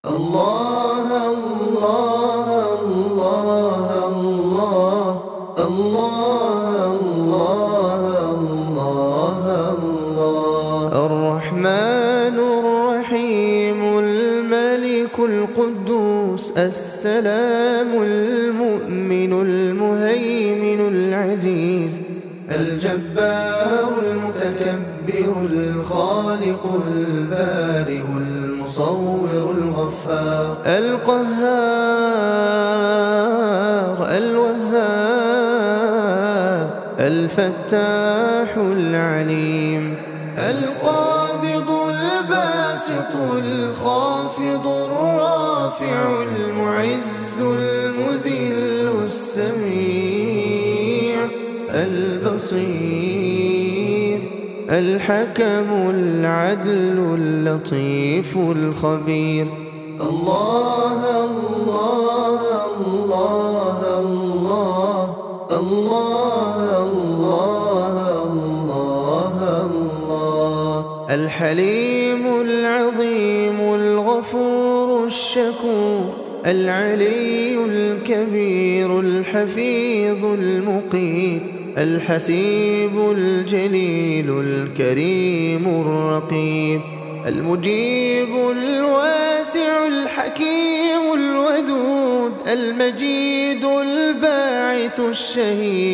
الله الله الله الله الله الله الله الرحمن الرحيم الملك القدوس السلام المؤمن المهيمن العزيز الجبار المتكبر الخالق البارئ المصور الغفار القهار الوهاب الفتاح العليم القابض الباسط الخافض الرافع المعز المذل السميع البصير الحكم العدل اللطيف الخبير الله الله الله الله الله الله الله الحليم العظيم الغفور الشكور العلي الكبير الحفيظ المقيت الحسيب الجليل الكريم الرقيب المجيب الواسع الحكيم الودود المجيد الباعث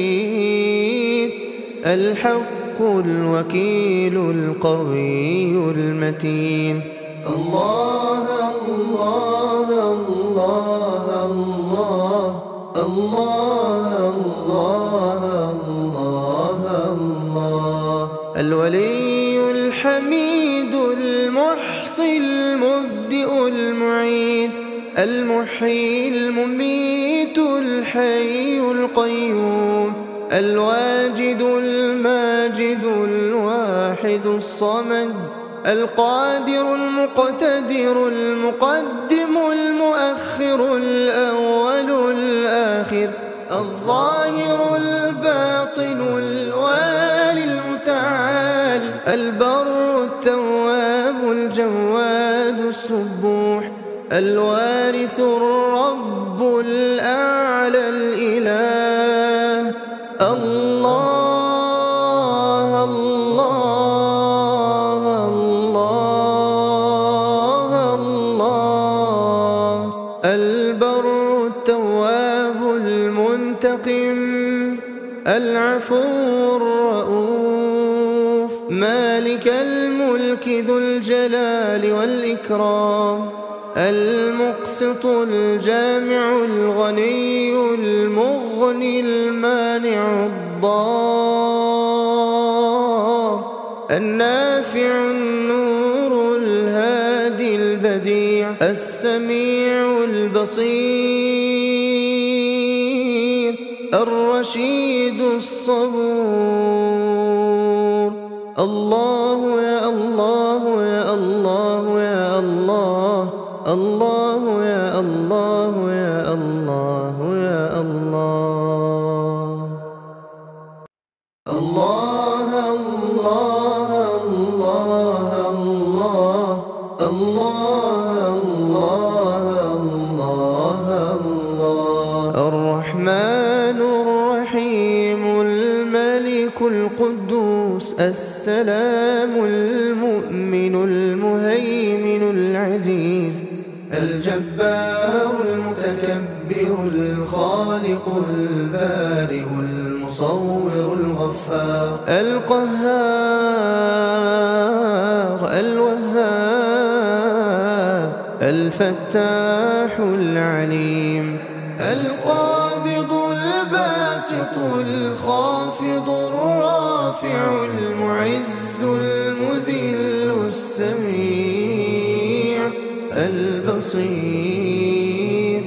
الشهيد الحق الوكيل القوي المتين الله الله الله الله الله الله الله الولي الحميد المحصي المبدئ المعيد المحيي المميت الحي القيوم الواجد الماجد الواحد الصمد القادر المقتدر المقدم المؤخر الأول الآخر الظاهر الباطن الوالي المتعال البر التواب الجواد السبوح الوارث الرب الأعلى الإله الله الله الله الله البر التواب المنتقم العفو الرؤوف مالك الملك ذو الجلال والإكرام المقسط الجامع الغني المغني المانع الضار النافع النور الهادي البديع السميع البصير الرشيد الصبور الله يا الله يا الله يا الله الله يا الله يا الله يا الله الله الله الله الله الله الله الرحمن الرحيم الملك القدوس السلام المؤمن المهيمن العزيز الجبار المتكبر الخالق البارئ المصور الغفار القهار الوهاب الفتاح العليم القابض الباسط الخافض الرافع المعز المذل السميع البصير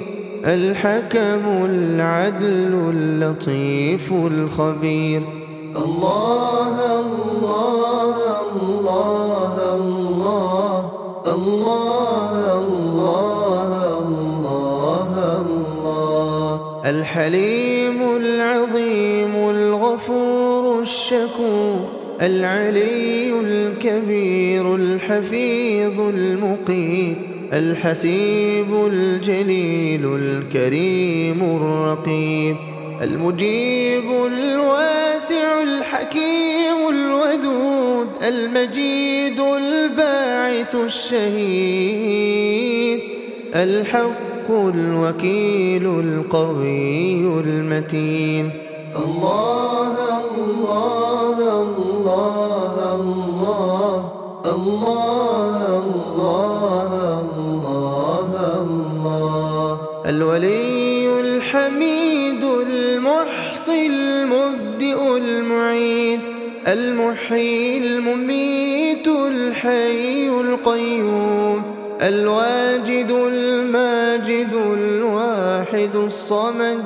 الحكم العدل اللطيف الخبير الله الله الله الله الله الله الله الحليم العظيم الغفور الشكور العلي الكبير الحفيظ المقيت الحسيب الجليل الكريم الرقيب، المجيب الواسع الحكيم الودود، المجيد الباعث الشهيد، الحق الوكيل القوي المتين. الله الله الله الله الله الله الله، الولي الحميد المحصي المبدئ المعيد، المحيي المميت الحي القيوم، الواجد الماجد الواحد الصمد،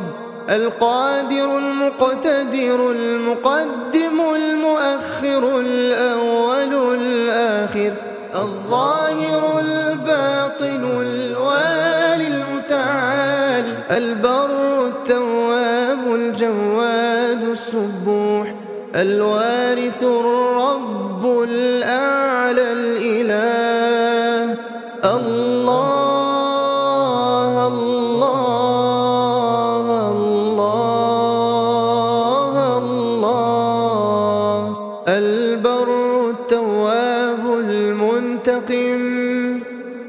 القادر المقتدر المقدم المؤخر الأول الآخر، الظاهر الباطن الوالي المتعال، البر التواب الجواد السبوح، الوارث الرب الأعلى الإله. الله الله الله الله، البر التواب المنتقم،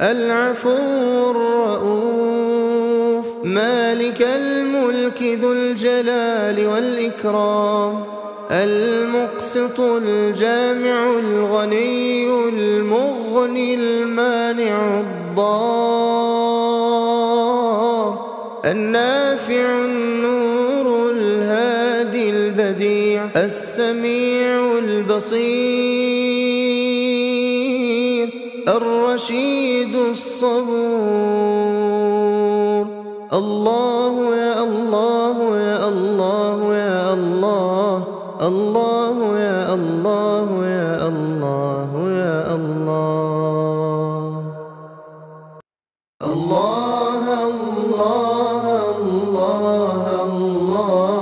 العفو الرؤوف، مالك الملك ذو الجلال والإكرام، المقسط الجامع الغني المغني المانع الضار، النافع النور الهادي البديع، السميع البصير، الرشيد الصبور. الله يا الله يا الله يا الله، الله يا الله يا الله يا الله. الله الله الله الله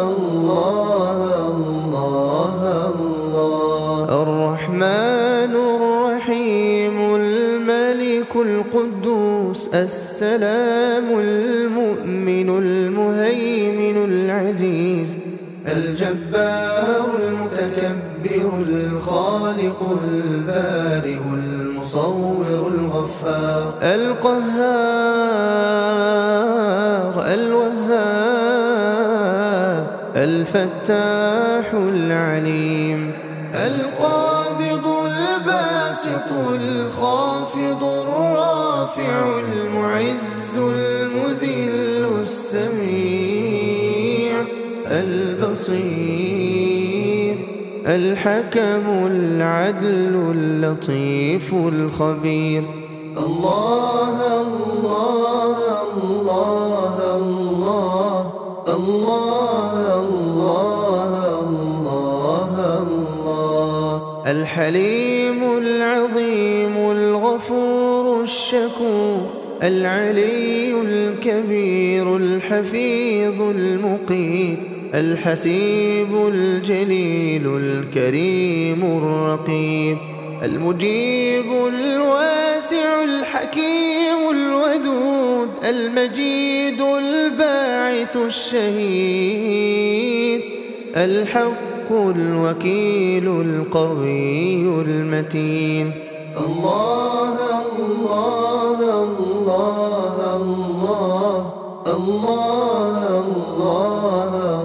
الله الله الله، الرحمن الرحيم الملك القدوس السلام المؤمن المهيمن العزيز، الجبار المتكبر الخالق البارئ المصور الغفار، القهار الوهاب الفتاح العليم، القابض الباسط الخافض الرافع المعز المذل السميع البصير، الحكم العدل اللطيف الخبير. الله الله الله الله الله الله الله، الحليم العظيم الغفور الشكور، العلي الكبير الحفيظ المقيت، الحسيب الجليل الكريم الرقيب، المجيب الواسع الحكيم الودود، المجيد الباعث الشهيد، الحق الوكيل القوي المتين. الله الله الله الله الله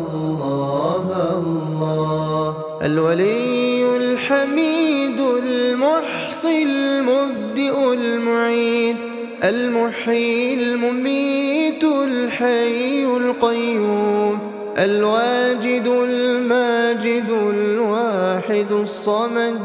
الله الله، الولي الحميد المحصي المبدئ المعيد، المحيي المميت الحي القيوم، الواجد الماجد الواحد الصمد،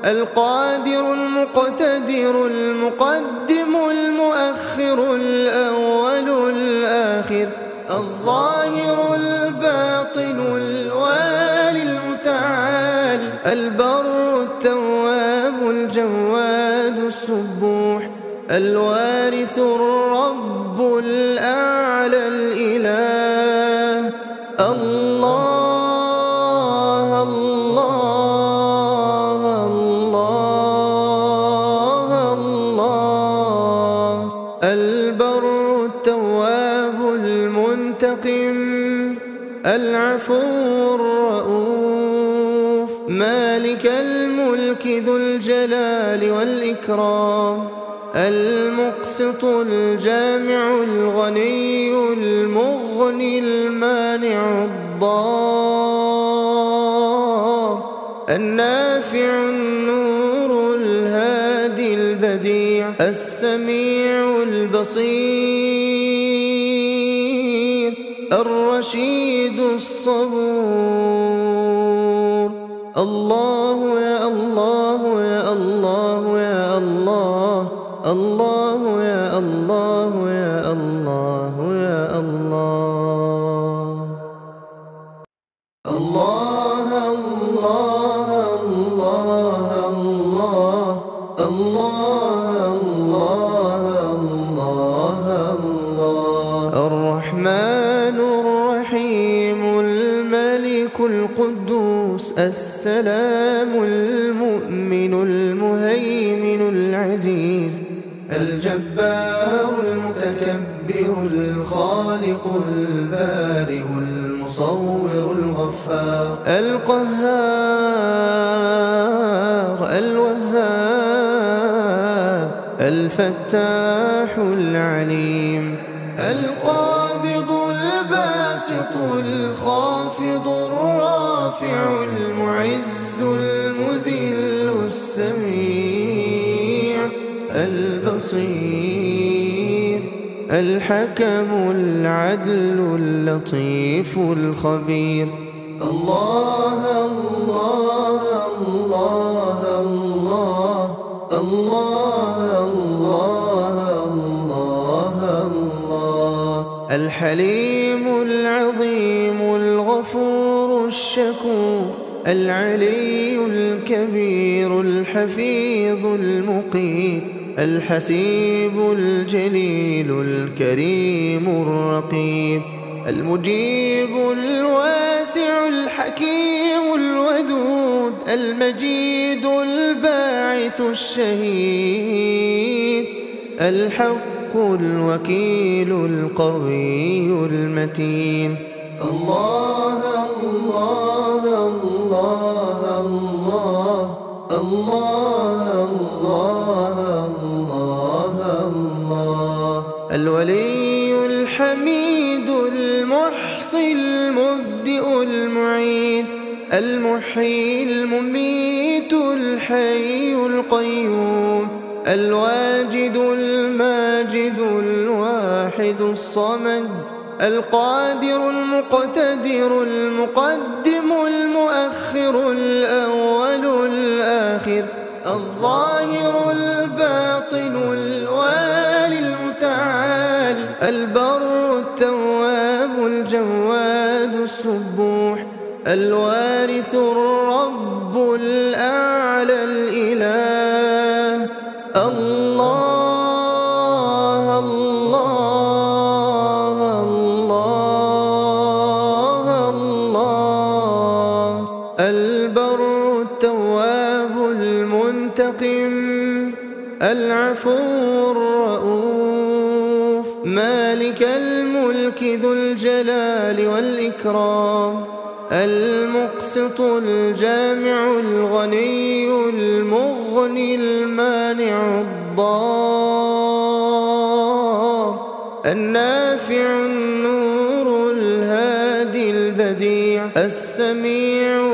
القادر المقتدر المقدم المؤخر الأول الآخر، الظاهر الباطن الوالي المتعال، البر التواب الجواد السبوح، الوارث الرب الأعلى الإله. الله الله الله الله البر التواب المنتقم العفو الرؤوف مالك الملك ذو الجلال والإكرام المقسط الجامع الغني المغني المانع الضار النافع النور الهادي البديع السميع البصير الرشيد الصبور الله يا الله يا الله يا الله الله يا الله يا الله يا الله الله الله الله الله الله الله الله الرحمن الرحيم الملك القدوس السلام المؤمن المهيمن العزيز الجبار المتكبر الخالق البارئ المصور الغفار القهار الوهاب الفتاح العليم القابض الباسط الخافض الرافع المعز المذل السميع البصير الحكم العدل اللطيف الخبير الله الله الله الله الله الله الله الحليم العظيم الغفور الشكور العلي الكبير الحفيظ المقيت الحسيب الجليل الكريم الرقيب المجيب الواسع الحكيم الودود المجيد الباعث الشهيد الحق الوكيل القوي المتين الله الله الله الله الله الله الله الولي الحميد المحصي المبدئ المعيد المحيي المميت الحي القيوم الواجد الماجد الواحد الصمد القادر المقتدر المقدم المؤخر الأول الآخر الظاهر الباطن الوالي المتعال البر التواب الجواد السبوح الوارث الرب الأعلى الإله الله الله الله الله البر التواب المنتقم العفو الرؤوف مالك الملك ذو الجلال والإكرام المقسط الجامع الغني المغني المانع الضار النافع النور الهادي البديع السميع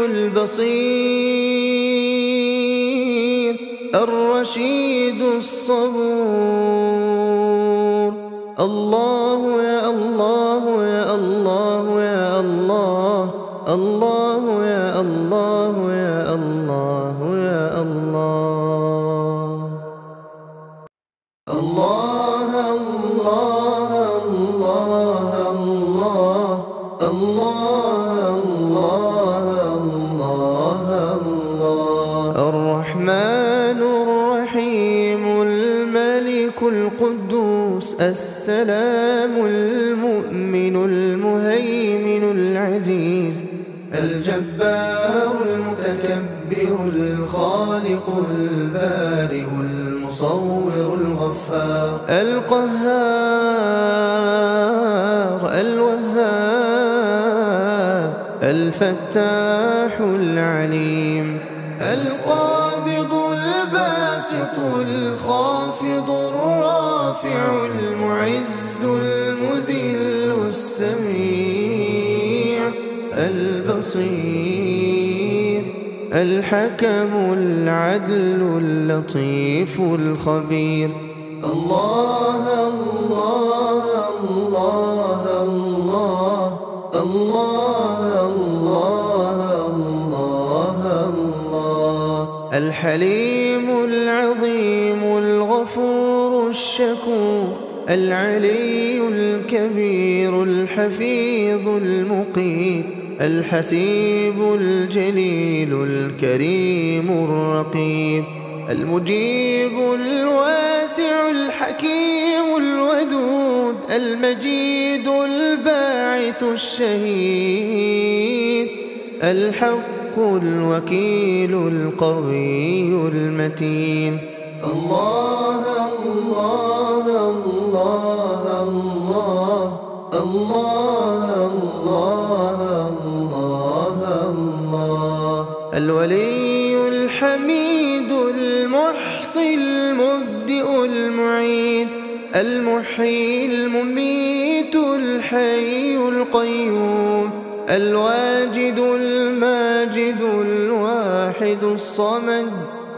البصير الرشيد الصبور الله يا الله يا الله يا الله الله يا الله يا الله يا الله الله الله الله الله الله الله الله الرحمن الرحيم الملك القدوس السلام المؤمن المهيمن العزيز الجبار المتكبر الخالق البارئ المصور المصور الغفار القهار الوهاب الفتاح العليم القابض الباسط الخافض الرافع المعز المذل السميع البصير الحكم العدل اللطيف الخبير الله الله الله الله الله الله الله الحليم العظيم الغفور الشكور العلي الكبير الحفيظ المقيت الحسيب الجليل الكريم الرقيب المجيب الواسع الحكيم الودود المجيد الباعث الشهيد الحق الوكيل القوي المتين الله الله الله الله الله الله الله الولي الحميد المحصي المبدئ المعيد المحيي المميت الحي القيوم الواجد الماجد الواحد الصمد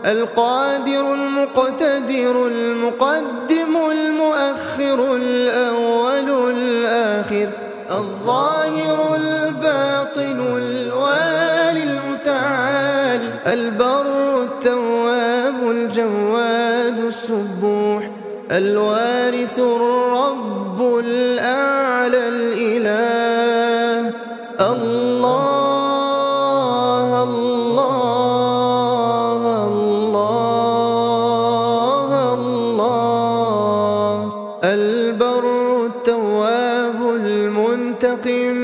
القادر المقتدر المقدم المؤخر الأول الآخر الظاهر الباطن الوالي المتعال البر التواب الجواد السبوح الوارث الرب الأعلى الإله الله الله الله الله البر التواب المنتقم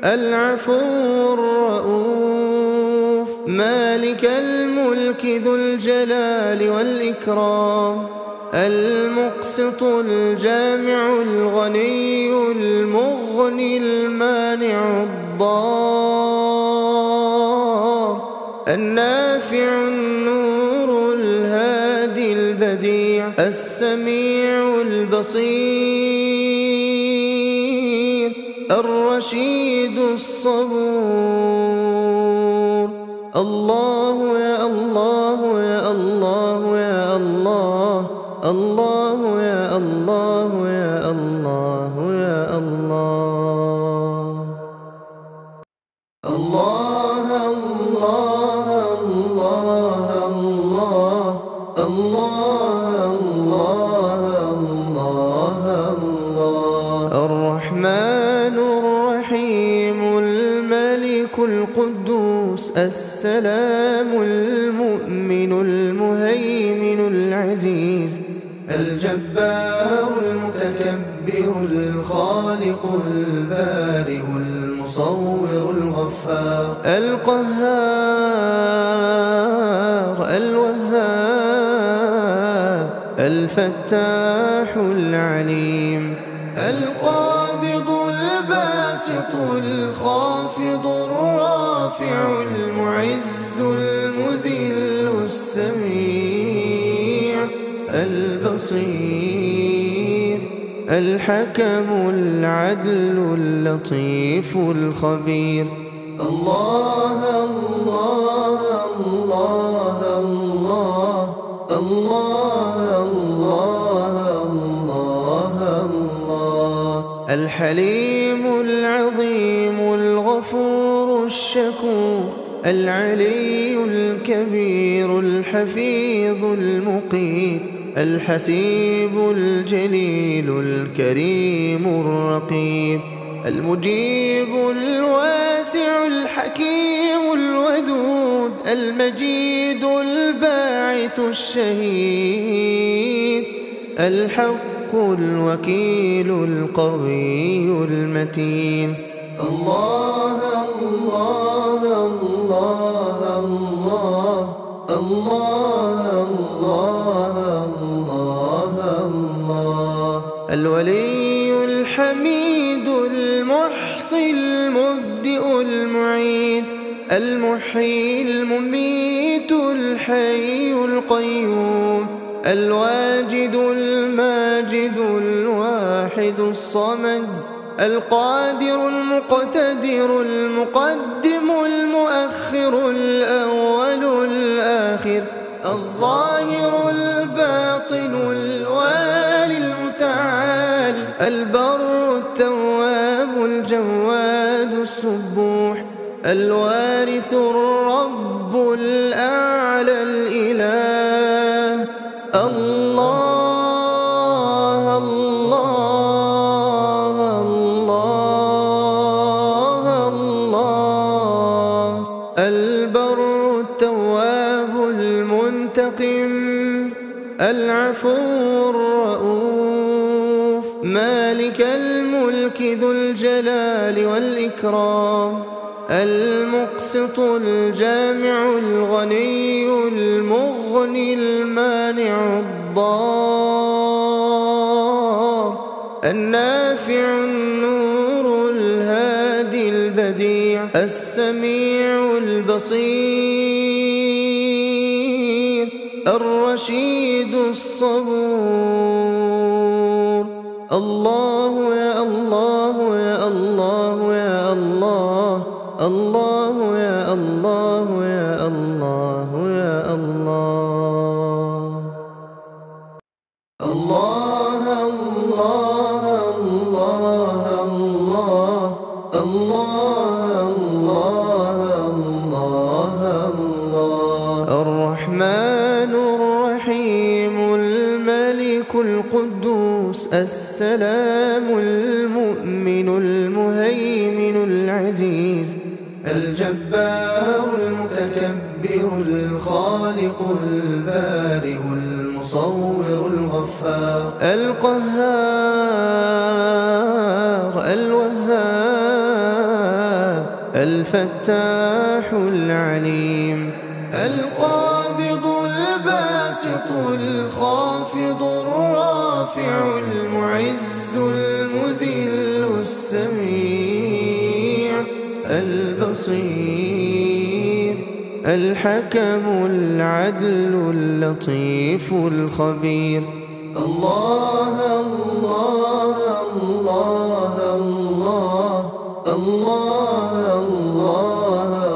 العفو الرؤوف مالك الملك ذو الجلال والإكرام المقسط الجامع الغني المغني المانع الضار النافع النور الهادي البديع السميع البصير الرشيد الصبور الله يا الله يا الله يا الله الله يا الله يا الله يا الله الله الله الله الله الله الله الله الرحمن الرحيم الملك القدوس السلام المؤمن المهيمن العزيز الجبار المتكبر الخالق البارئ المصور الغفار القهار الوهاب الفتاح العليم القابض الباسط الخافض الرافع المعز المذل السميع البصير الحكم العدل اللطيف الخبير الله الله الله الله الله الله الله الحليم العظيم الغفور الشكور العلي الكبير الحفيظ المقيت الحسيب الجليل الكريم الرقيب المجيب الواسع الحكيم الودود المجيد الباعث الشهيد الحق الوكيل القوي المتين الله الله الله الله الله الله الولي الحميد المحصي المبدئ المعيد المحيي المميت الحي القيوم الواجد الماجد الواحد الصمد القادر المقتدر المقدم المؤخر الأول الآخر الظاهر الباطن الوالي المتعال البر التواب الجواد السبوح الوارث الرب الأعلى الإله الله الله الله الله البر التواب المنتقم العفو الرؤوف مالك الملك ذو الجلال والإكرام المقسط الجامع الغني المغني المانع الضار النافع النور الهادي البديع السميع البصير الرشيد الصبور الله يا الله يا الله يا الله الله يا الله يا الله يا الله الله الله الله الله الله الله الله الرحمن الرحيم الملك القدوس السلام المؤمن المهيمن العزيز الجبار المتكبر الخالق البارئ المصور الغفار القهار الوهاب الفتاح العليم القابض الباسط الخافض الرافع المعز المذل السميع البصير الحكم العدل اللطيف الخبير الله الله الله الله الله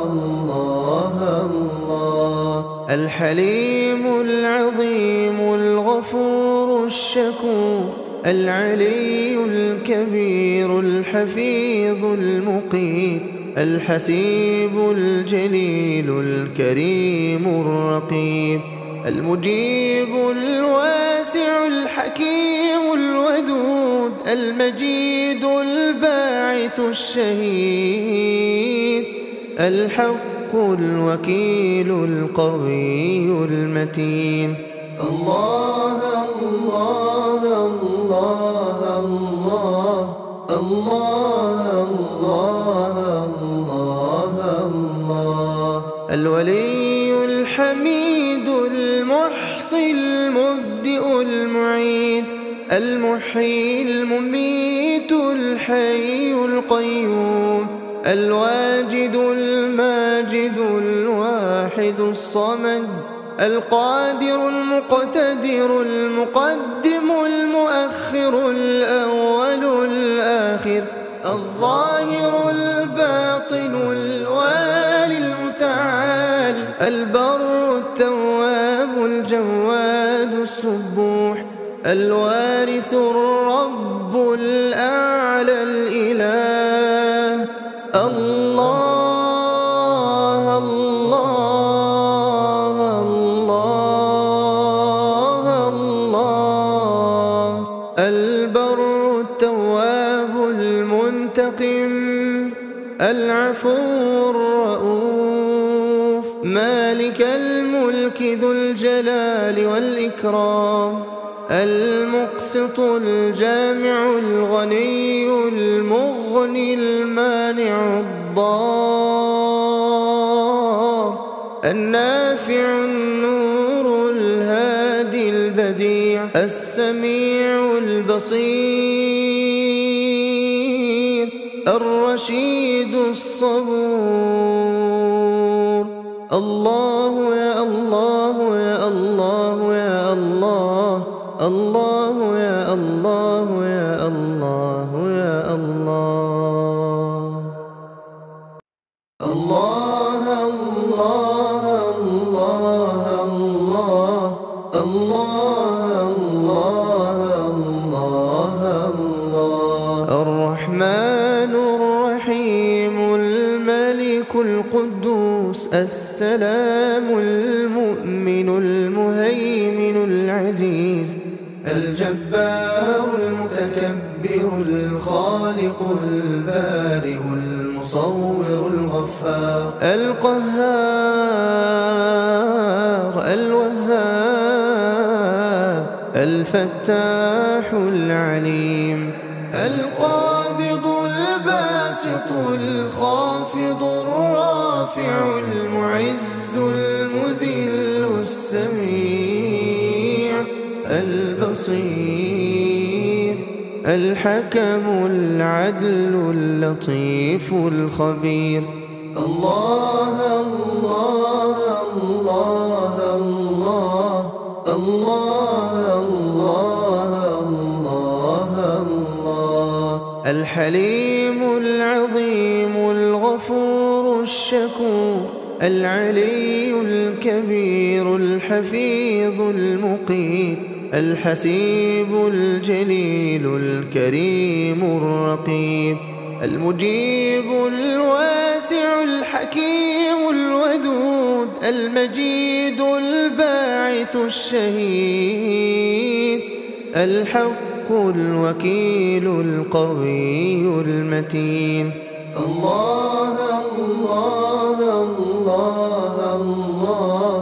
الله الله الحليم العظيم الغفور الشكور العلي الكبير الحفيظ المقيت الحسيب الجليل الكريم الرقيب المجيب الواسع الحكيم الودود المجيد الباعث الشهيد الحق الوكيل القوي المتين الله الله الله الله الله الله الله الولي الحميد المحصي المبدئ المعيد المحيي المميت الحي القيوم الواجد الماجد الواحد الصمد القادر المقتدر المقدم المؤخر الأول الآخر الظاهر الباطن الوالي المتعال البر التواب الجواد السبوح الوارث الرب الأعلى الإله الله الله الله الله البر التواب المنتقم العفو الرؤوف مالك الملك ذو الجلال والإكرام المقسط الجامع الغني المغني المانع الضار النافع النور الهادي البديع السميع البصير الرشيد الصبور. الله يا الله يا الله يا الله، الله يا الله يا الله يا الله. الله الله الله الله الله الله الله. الرحمن الرحيم الملك القدوس السلام المؤمن المهيمن العزيز الجبار المتكبر الخالق البارئ المصور الغفار القهار الوهاب الفتاح العليم القابض الباسط الخافض الرافع المعز المذل السميع البصير الحكم العدل اللطيف الخبير. الله الله الله الله الله الله الله. الحليم العظيم الغفور الشكور العلي الكبير الحفيظ المقيت الحسيب الجليل الكريم الرقيب المجيب الواسع الحكيم الودود المجيد الباعث الشهيد الحق الوكيل القوي المتين. الله الله الله الله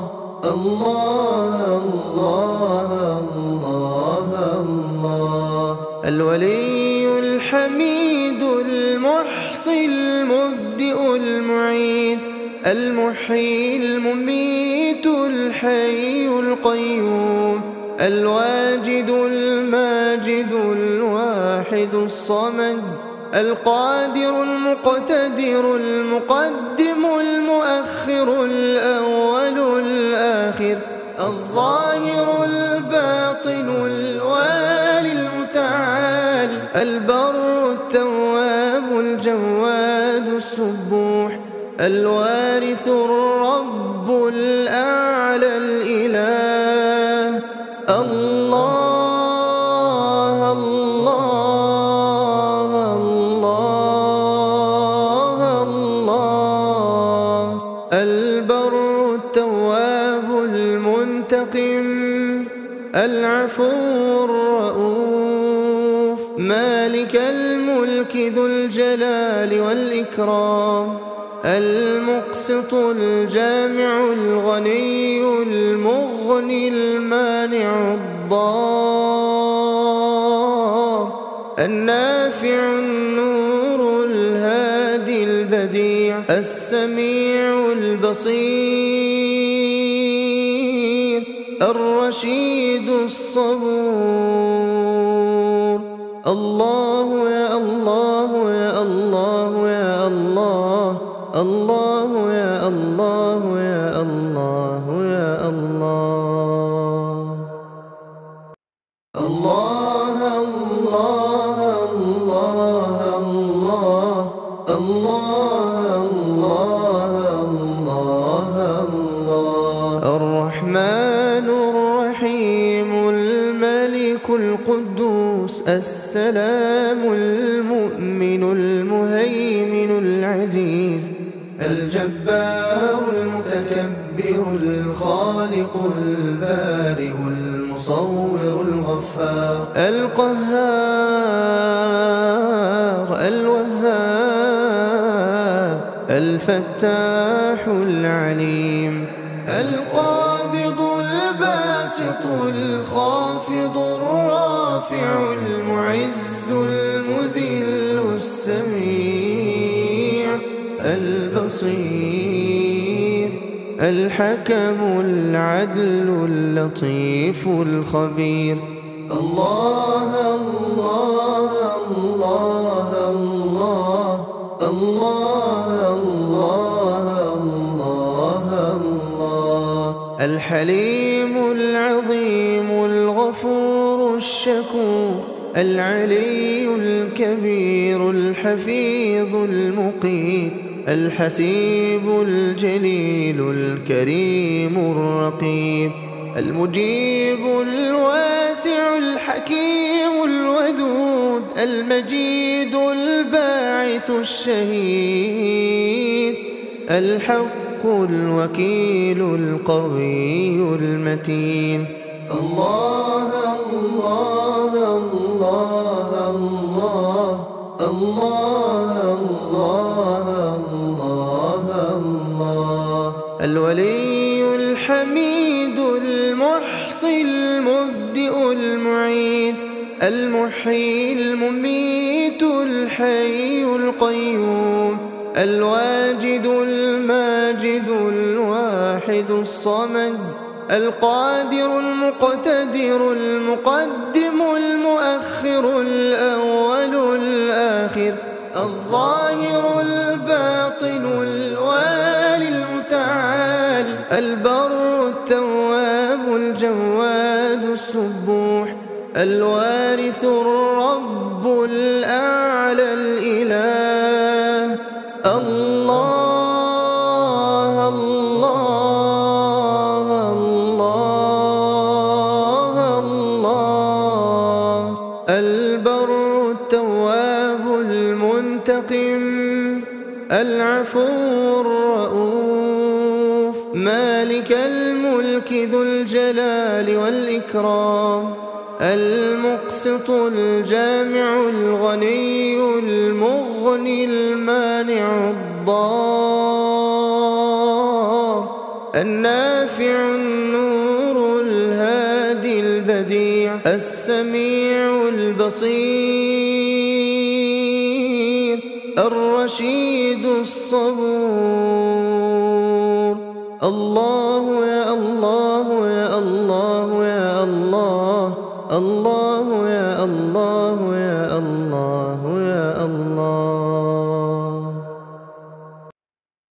الله الله الله. الولي الحميد المحصي المبدئ المعيد المحيي المميت الحي القيوم الواجد الماجد الواحد الصمد القادر المقتدر المقدم المؤخر الأول الآخر الظاهر الباطن الوالي المتعال البر التواب الجواد السبوح الوارث الرب الأعلى الإله. الله الله الله الله. البر التواب المنتقم العفو الرؤوف مالك الملك ذو الجلال والإكرام المقسط الجامع الغني المغني المانع الضار النافع النور الهادي البديع السميع البصير الرشيد الصبور. الله يا الله يا الله يا الله، الله يا الله يا الله يا الله. الله الله الله الله الله الله الله. الرحمن الرحيم الملك القدوس السلام المؤمن المهيمن العزيز الجبار المتكبر الخالق البارئ المصور الغفار القهار الوهاب الفتاح العليم القابض الباسط الخافض الرافع المعز المذل السميع البصير الحكم العدل اللطيف الخبير. الله الله الله الله الله الله الله الله الحليم العظيم الغفور الشكور العلي الكبير الحفيظ المقيت الحسيب الجليل الكريم الرقيب المجيب الواسع الحكيم الودود المجيد الباعث الشهيد الحق الوكيل القوي المتين الله الله الله الله الله الله الله الولي الحميد المحصي المبدئ المعيد المحيي المميت الحي القيوم الواجد الماجد الواحد الصمد القادر المقتدر المقدم المؤخر الأول الآخر الظاهر الباطن الوالي المتعال البر التواب الجواد السبوح الوارث الرب الأعلى الإله الله الله الله الله البر التواب المنتقم العفو الرؤوف مالك الملك ذو الجلال والإكرام المقسط الجامع الغني المغني المانع الضار النافع النور الهادي البديع السميع البصير الرشيد الصبور الله يا الله يا الله يا الله الله يا الله يا الله يا الله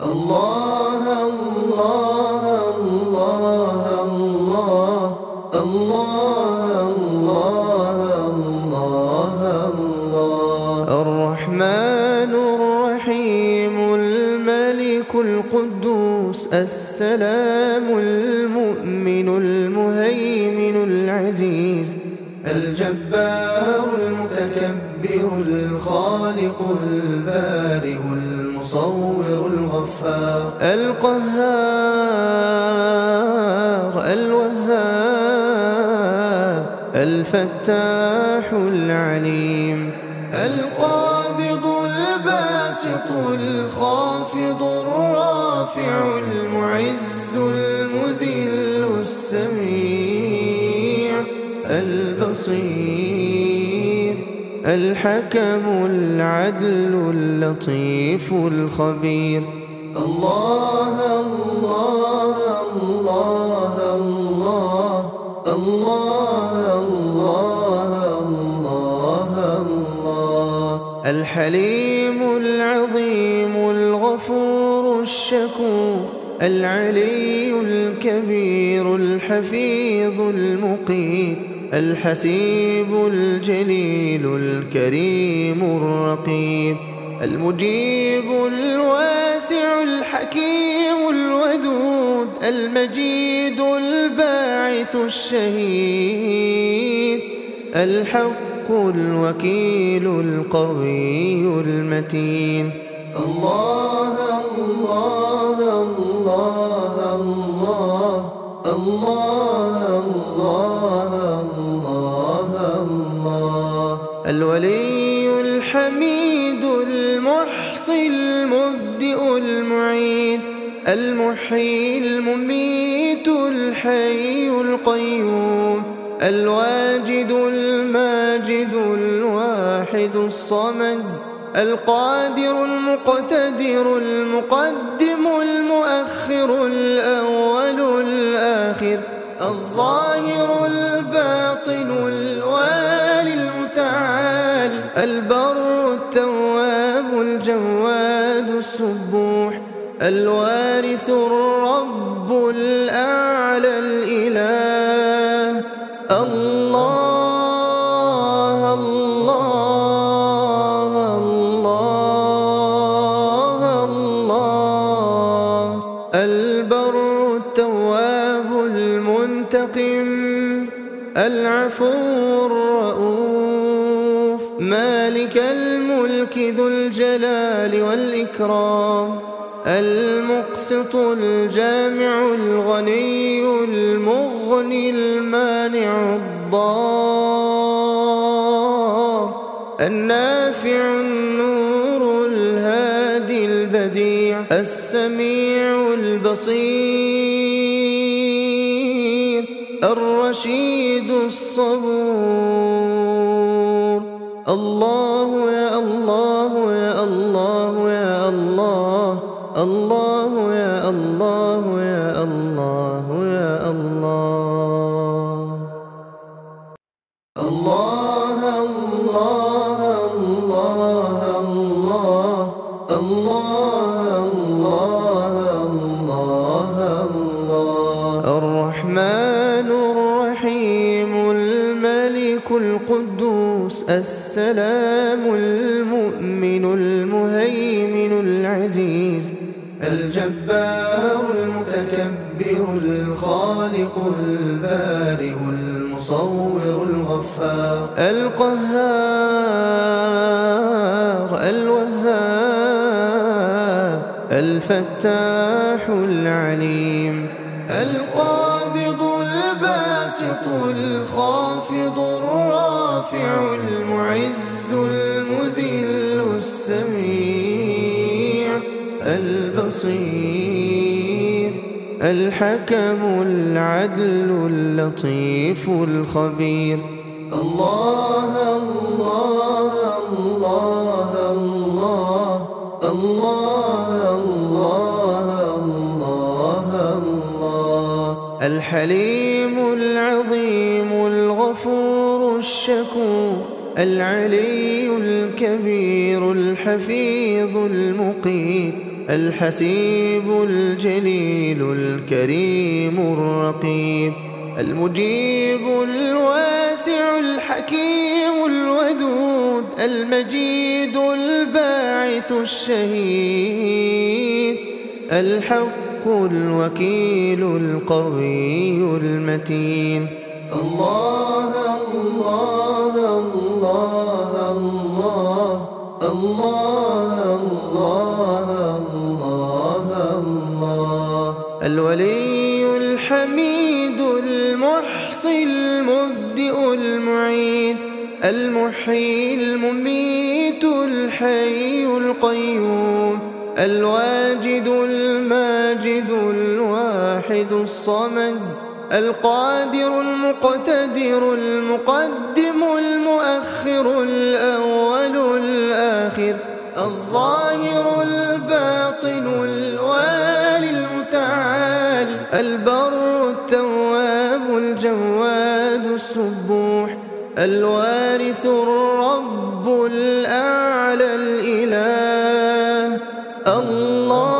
الله الله الله الله الله الله الله الرحمن الرحيم الملك القدوس السلام المؤمن المهيمن العزيز الجبار المتكبر الخالق البارئ المصور الغفار القهار الوهاب الفتاح العليم القابض الباسط الخافض الرافع المعز المذل السميع البصير الحكم العدل اللطيف الخبير الله الله الله الله الله الله الله الحليم العظيم الغفور الشكور العلي الكبير الحفيظ المقيت الحسيب الجليل الكريم الرقيب المجيب الواسع الحكيم الودود المجيد الباعث الشهيد الحق الوكيل القوي المتين الله الله الله الله الله الله الله الولي الحميد المحصي المبدئ المعيد المحيي المميت الحي القيوم الواجد الماجد الواحد الصمد القادر المقتدر المقدم المؤخر الأول الآخر الظاهر الباطن البر التواب الجواد السبوح، الوارث الرب الأعلى الإله. الله الله الله الله. البر التواب المنتقم، العفو الرؤوف، مالك الملك ذو الجلال والإكرام، المقسط الجامع الغني المغني المانع الضار، النافع النور الهادي البديع، السميع البصير، الرشيد الصبور. الله يا الله يا الله يا الله، الله يا الله يا الله يا الله. الله الله الله الله الله الله الله. الرحمن الرحيم الملك القدوس السلام المؤمن المهيمن العزيز الجبار المتكبر الخالق البارئ المصور الغفار القهار الوهاب الفتاح العليم القابض الباسط الخافض الرافع المعز المذل السميع البصير الحكم العدل اللطيف الخبير. الله الله الله الله الله الله الله. الحليم العظيم الغفور الشكور العلي الكبير الحفيظ المقيت الحسيب الجليل الكريم الرقيب المجيب الواسع الحكيم الودود المجيد الباعث الشهيد الحق الوكيل القوي المتين. الله الله الله الله الله الله الله. الولي الحميد المحصي المبدئ المعيد المحيي المميت الحي القيوم الواجد الماجد الواحد الصمد القادر المقتدر المقدم المؤخر الأول الآخر الظاهر الباطن الوالي المتعال البر التواب الجواد السبوح الوارث الرب الأعلى الإله. الله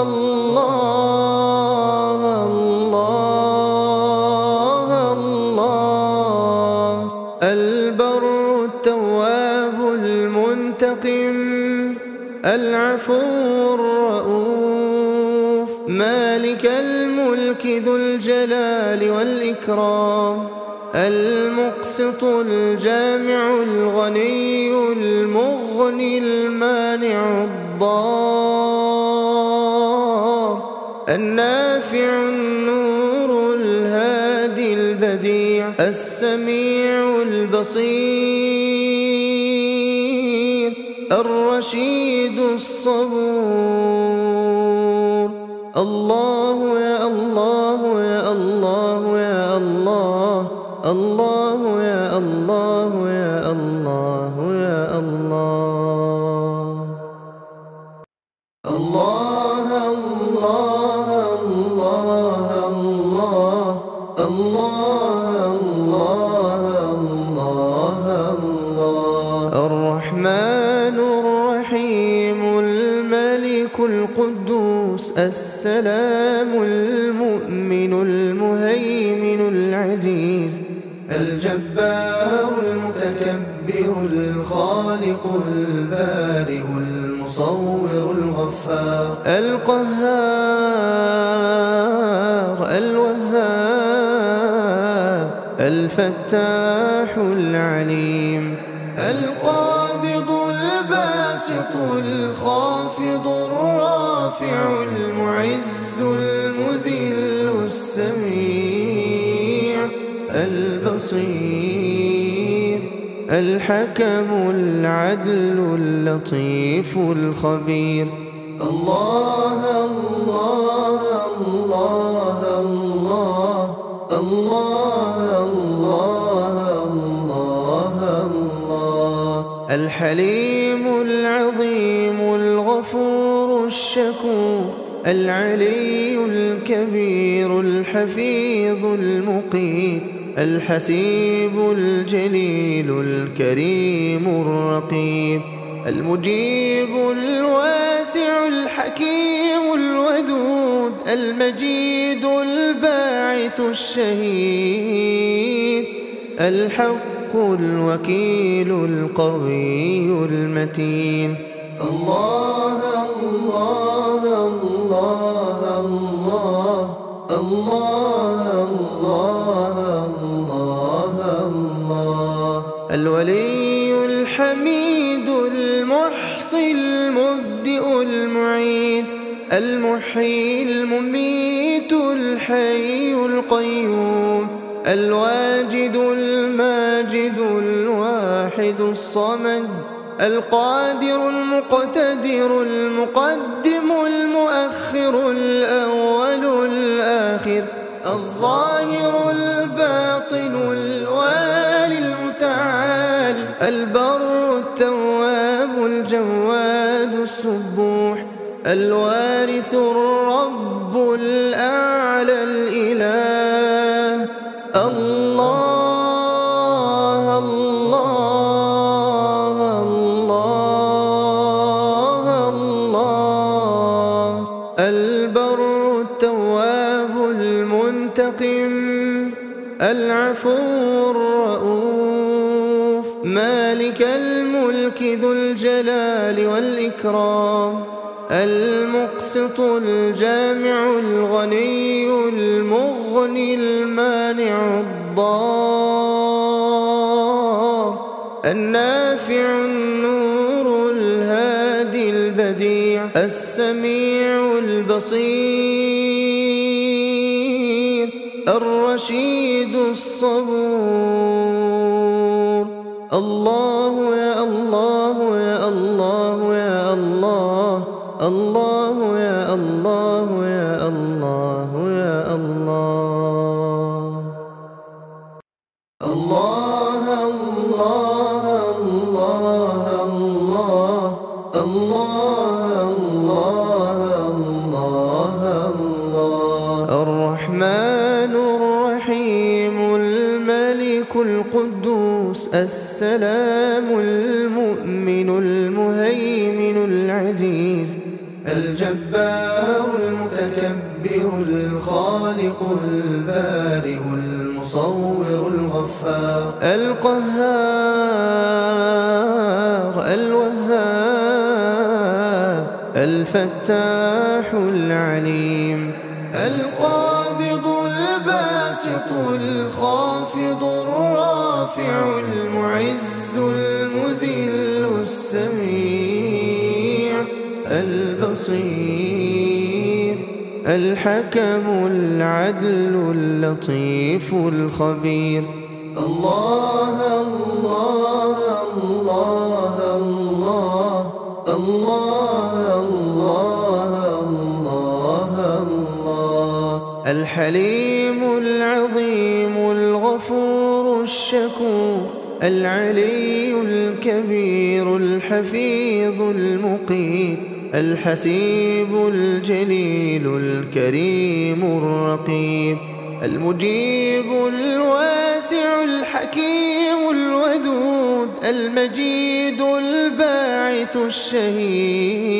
الله الله الله. البر التواب المنتقم العفو الرؤوف مالك الملك ذو الجلال والإكرام المقسط الجامع الغني المغني المانع الضار النافع النور الهادي البديع السميع البصير الرشيد الصبور. الله يا الله يا الله يا الله الله يا الله يا الله يا الله. الله الله الله الله الله الله الله القدوس السلام المؤمن المهيمن العزيز الجبار المتكبر الخالق البارئ المصور الغفار القهار الوهاب الفتاح العليم القابض الباسط الخافض الرافع المعز المذل السميع البصير الحكم العدل اللطيف الخبير الله الله الله الله الله الله الله الله الحليم العظيم الغفور الشكور العلي الكبير الحفيظ المقيت الحسيب الجليل الكريم الرقيب المجيب الواسع الحكيم الودود المجيد الباعث الشهيد الحق الوكيل القوي المتين الله الله الله الله الله الله الله الولي الحميد المحصي المبدئ المعيد المحيي المميت الحي القيوم الواجد الماجد الواحد الصمد القادر المقتدر المقدم المؤخر الأول الآخر الظاهر الباطن الوالي المتعال البر التواب الجواد السبوح الوارث الرب الأعلى الإله الله الله الله الله البر التواب المنتقم العفو الرؤوف مالك الملك ذو الجلال والإكرام المقسط الجامع الغني المغني المانع الضار النافع النور الهادي البديع السميع البصير الرشيد الصبور الله يا الله يا الله يا الله الله يا الله يا الله يا الله الله الله الله الله الله الله الله الرحمن الرحيم الملك القدوس السلام المؤمن المهيمن العزيز الجبار المتكبر الخالق البارئ المصور الغفار القهار الوهاب الفتاح العليم القابض الباسط الخافض الرافع المعز المذل السميع البصير الحكم العدل اللطيف الخبير الله الله الله الله الله الله الله الحليم العظيم الغفور الشكور العلي الكبير الحفيظ المقيت الحسيب الجليل الكريم الرقيب المجيب الواسع الحكيم الودود المجيد الباعث الشهيد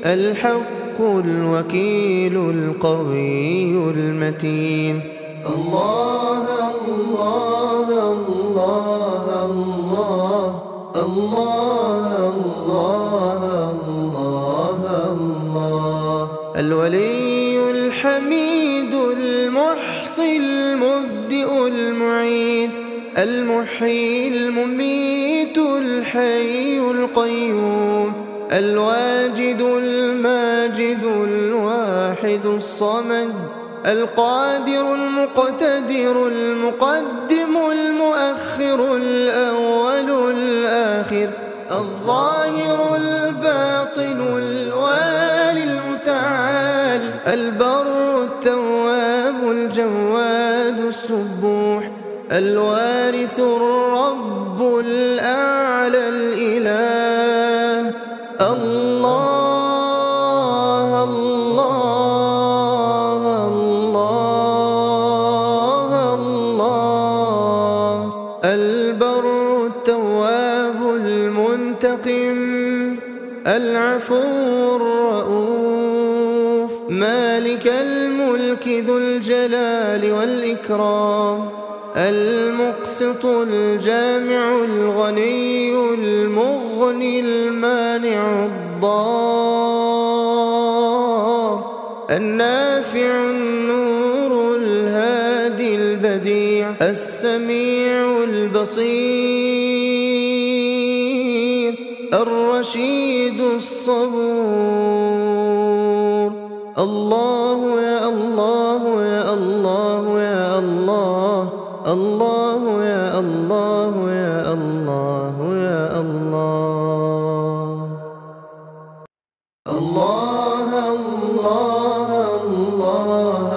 الحق الوكيل القوي المتين. الله الله الله الله الله الله الله. الولي الحميد المحصي المبدئ المعيد المحيي المميت الحي القيوم الواجد الماجد الواحد الصمد القادر المقتدر المقدم المؤخر الأول الآخر الظاهر الباطن الوالي المتعال البر التواب الجواد السبوح الوارث الرب الأعلى الإله. الله الله الله الله. البر التواب المنتقم العفو الرؤوف مالك الملك ذو الجلال والإكرام المقسط الجامع الغني المغني المانع الضار النافع النور الهادي البديع السميع البصير الرشيد الصبور. الله يا الله يا الله يا الله الله يا الله يا الله يا الله. الله الله الله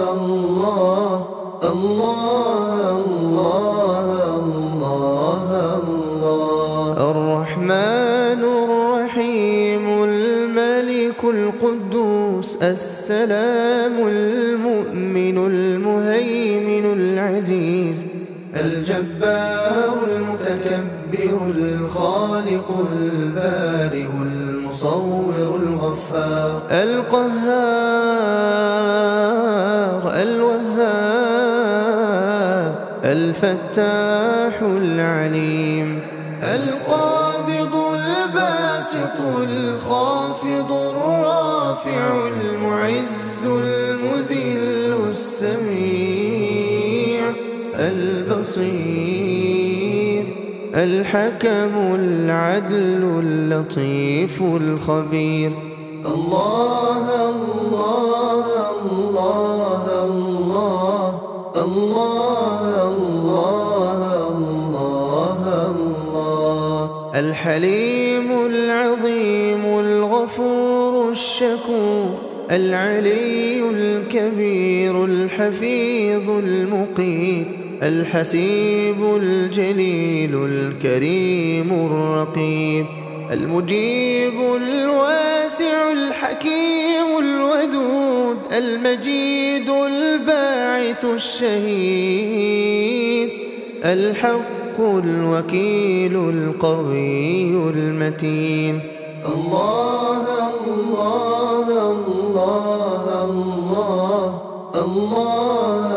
الله الله الله الله. الرحمن الرحيم الملك القدوس السلام المؤمن المهيمن العزيز الجبار المتكبر الخالق البارئ المصور الغفار القهار الوهاب الفتاح العليم القابض الباسط الخافض الرافع المعز المذل السميع البصير الحكم العدل اللطيف الخبير. الله الله الله الله الله الله الله. الحليم العظيم الغفور الشكور العلي الكبير الحفيظ المقيت الحسيب الجليل الكريم الرقيب المجيب الواسع الحكيم الودود المجيد الباعث الشهيد الحق الوكيل القوي المتين. الله الله الله الله الله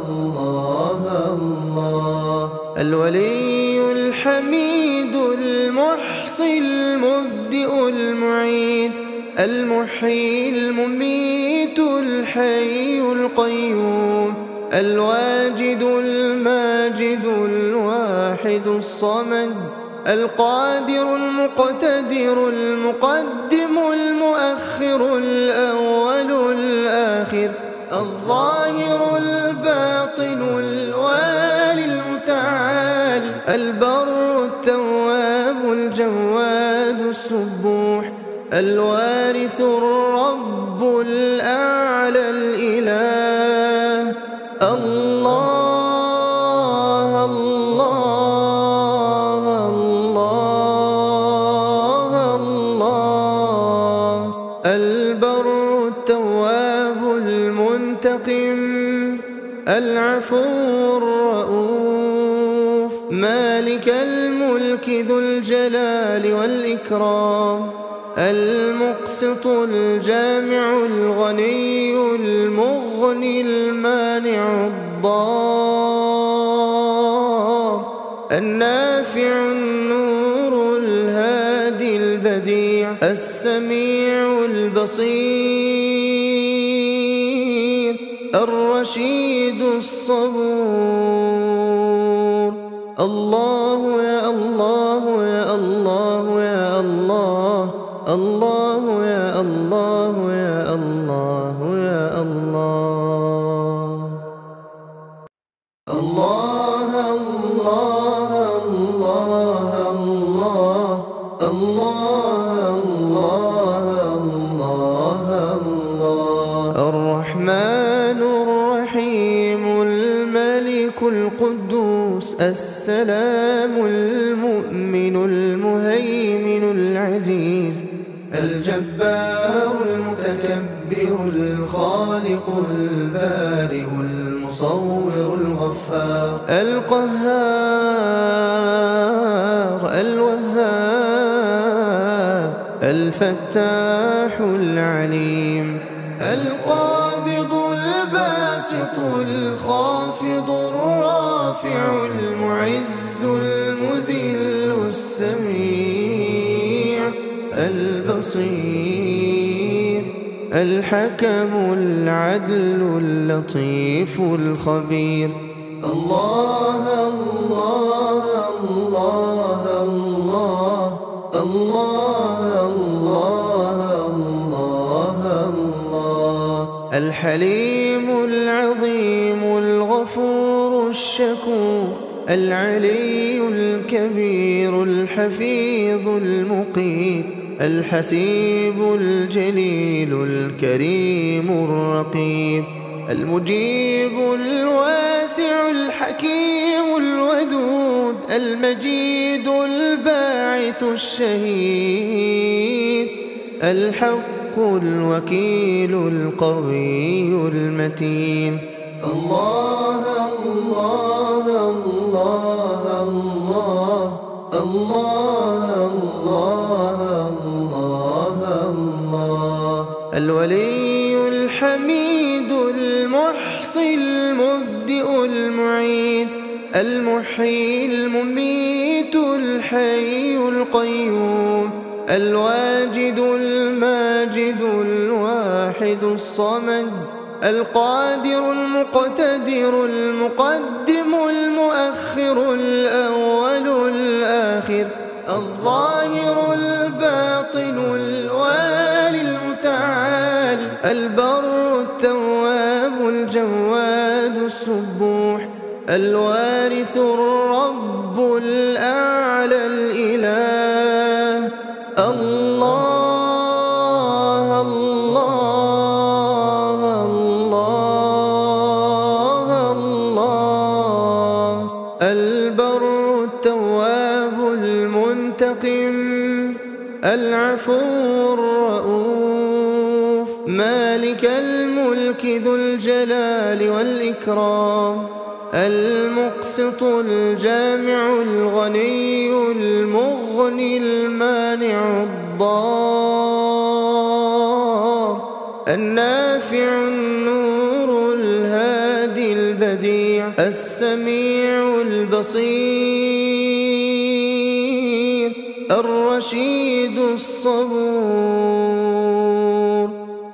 الله الله. الولي الحميد المحصي المبدئ المعيد المحيي المميت الحي القيوم الواجد الماجد الواحد الصمد القادر المقتدر المقدم المؤخر الأول الآخر الظاهر الباطن الوالي المتعال البر التواب الجواد السبوح الوارث الرب الأعلى الإله. الله الله الله الله. البر التواب المنتقم العفو الرؤوف مالك الملك ذو الجلال والإكرام المقسط الجامع الغني المغني المانع الضار النافع النور الهادي البديع السميع البصير الرشيد الصبور. الله يا الله يا الله يا الله، الله يا الله يا الله يا الله. الله الله الله الله الله الله الله. الرحمن الرحيم الملك القدوس السلام المؤمن المهيمن العزيز الجبار المتكبر الخالق البارئ المصور الغفار القهار الوهاب الفتاح العليم القابض الباسط الخافض الرافع المعز المذل السميع البصير الحكم العدل اللطيف الخبير. الله الله الله الله الله الله الله. الحليم العظيم الغفور الشكور العلي الكبير الحفيظ المقيت الحسيب الجليل الكريم الرقيب المجيب الواسع الحكيم الودود المجيد الباعث الشهيد الحق الوكيل القوي المتين. الله الله الله الله الله الله الله. الولي الحميد المحصي المبدئ المعيد المحيي المميت الحي القيوم الواجد الماجد الواحد الصمد القادر المقتدر المقدم المؤخر الأول الآخر الظاهر الباطن الوالي المتعال البر التواب الجواد السبوح الوارث الرب الأعلى الإله. الله الله الله الله. البر التواب المنتقم العفو الرؤوف مالك الملك ذو الجلال والإكرام المقسط الجامع الغني المغني المانع الضار النافع النور الهادي البديع السميع البصير الرشيد الصبور.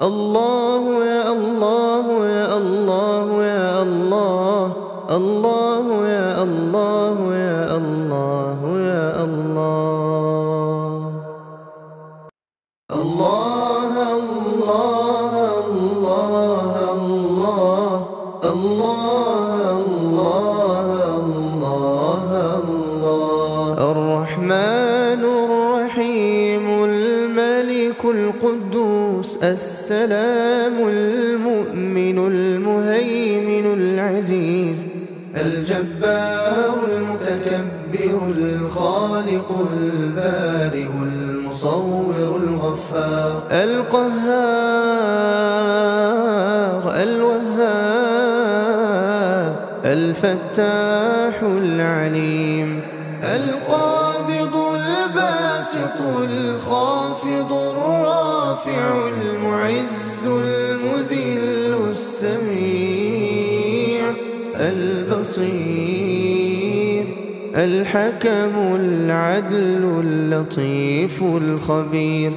الله يا الله يا الله يا الله، الله يا الله يا الله يا الله. الله الله الله الله الله الله الله. الرحمن الرحيم الملك القدوس السلام المؤمن المهيمن العزيز الجبار المتكبر الخالق البارئ المصور الغفار القهار الوهاب الفتاح العليم القابض الباسط الباسط الخافض الرافع المعز المذل السميع البصير الحكم العدل اللطيف الخبير.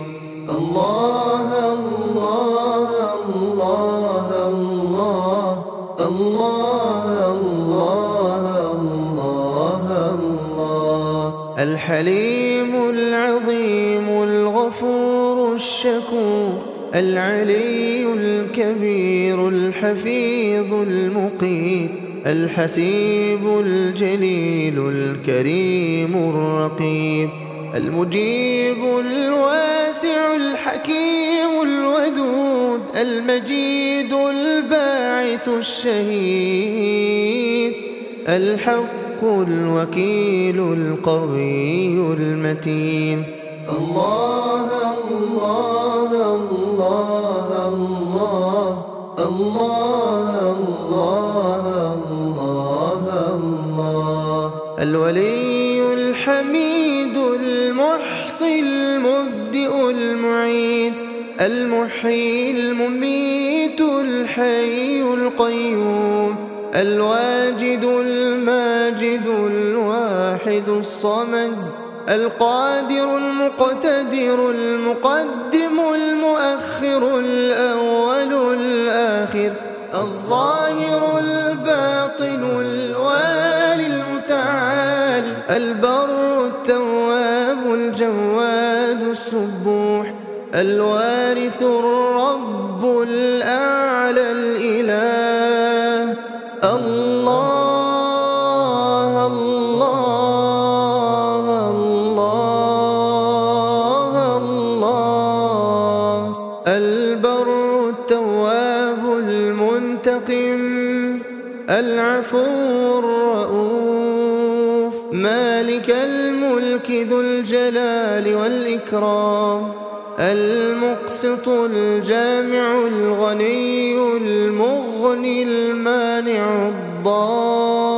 الله الله الله الله الله الله الله الله الحليم العظيم الغفور الشكور العلي الكبير الحفيظ المقيت الحسيب الجليل الكريم الرقيب المجيب الواسع الحكيم الودود المجيد الباعث الشهيد الحق الوكيل القوي المتين. الله الله الله الله الله الله الله الولي الحميد المحصي المبدئ المعيد المحيي المميت الحي القيوم الواجد الماجد الواحد الصمد القادر المقتدر المقدم المؤخر الأول الآخر الظاهر الباطن الوالي المتعال البر التواب الجواد السبوح الوارث الرب الأعلى الإله. الله الله الله الله البر التواب المنتقم العفو الرؤوف مالك الملك ذو الجلال والإكرام المقسط الجامع الغني المغني المانع الضار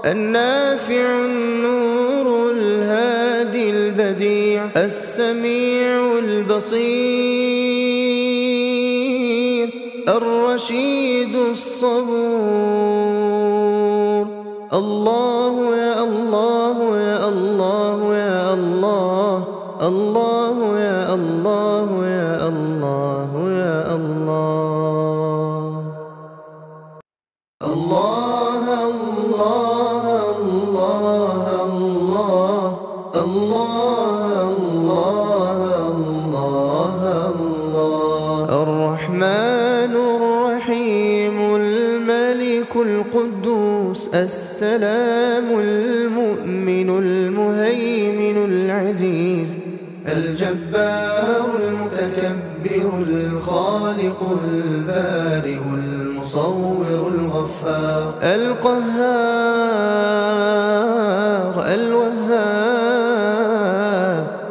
النافع النور الهادي البديع السميع البصير الرشيد الصبور. الله يا الله يا الله يا الله الله يا الله يا الله يا الله. الله الله الله الله الله الله الله الرحمن الرحيم الملك القدوس السلام المؤمن المهيمن العزيز الجبار المتكبر الخالق البارئ المصور الغفار القهار الوهاب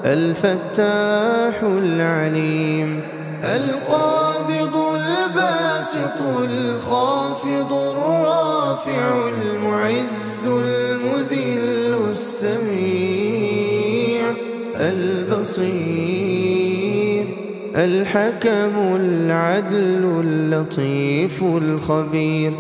الفتاح العليم القابض الباسط الخافض الرافع المعز المذل السميع البصير الحكم العدل اللطيف الخبير.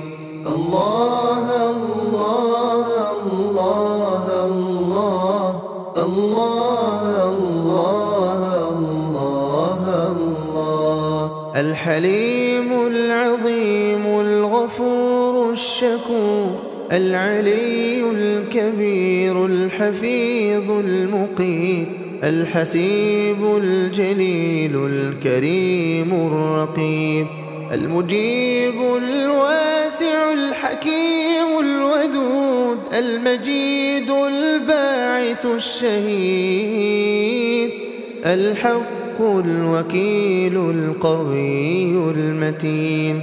الله الله الله الله الله الله الله الحليم العظيم الغفور الشكور العلي الكبير الحفيظ المقيت الحسيب الجليل الكريم الرقيب المجيب الواسع الحكيم الودود المجيد الباعث الشهيد الحق الوكيل القوي المتين.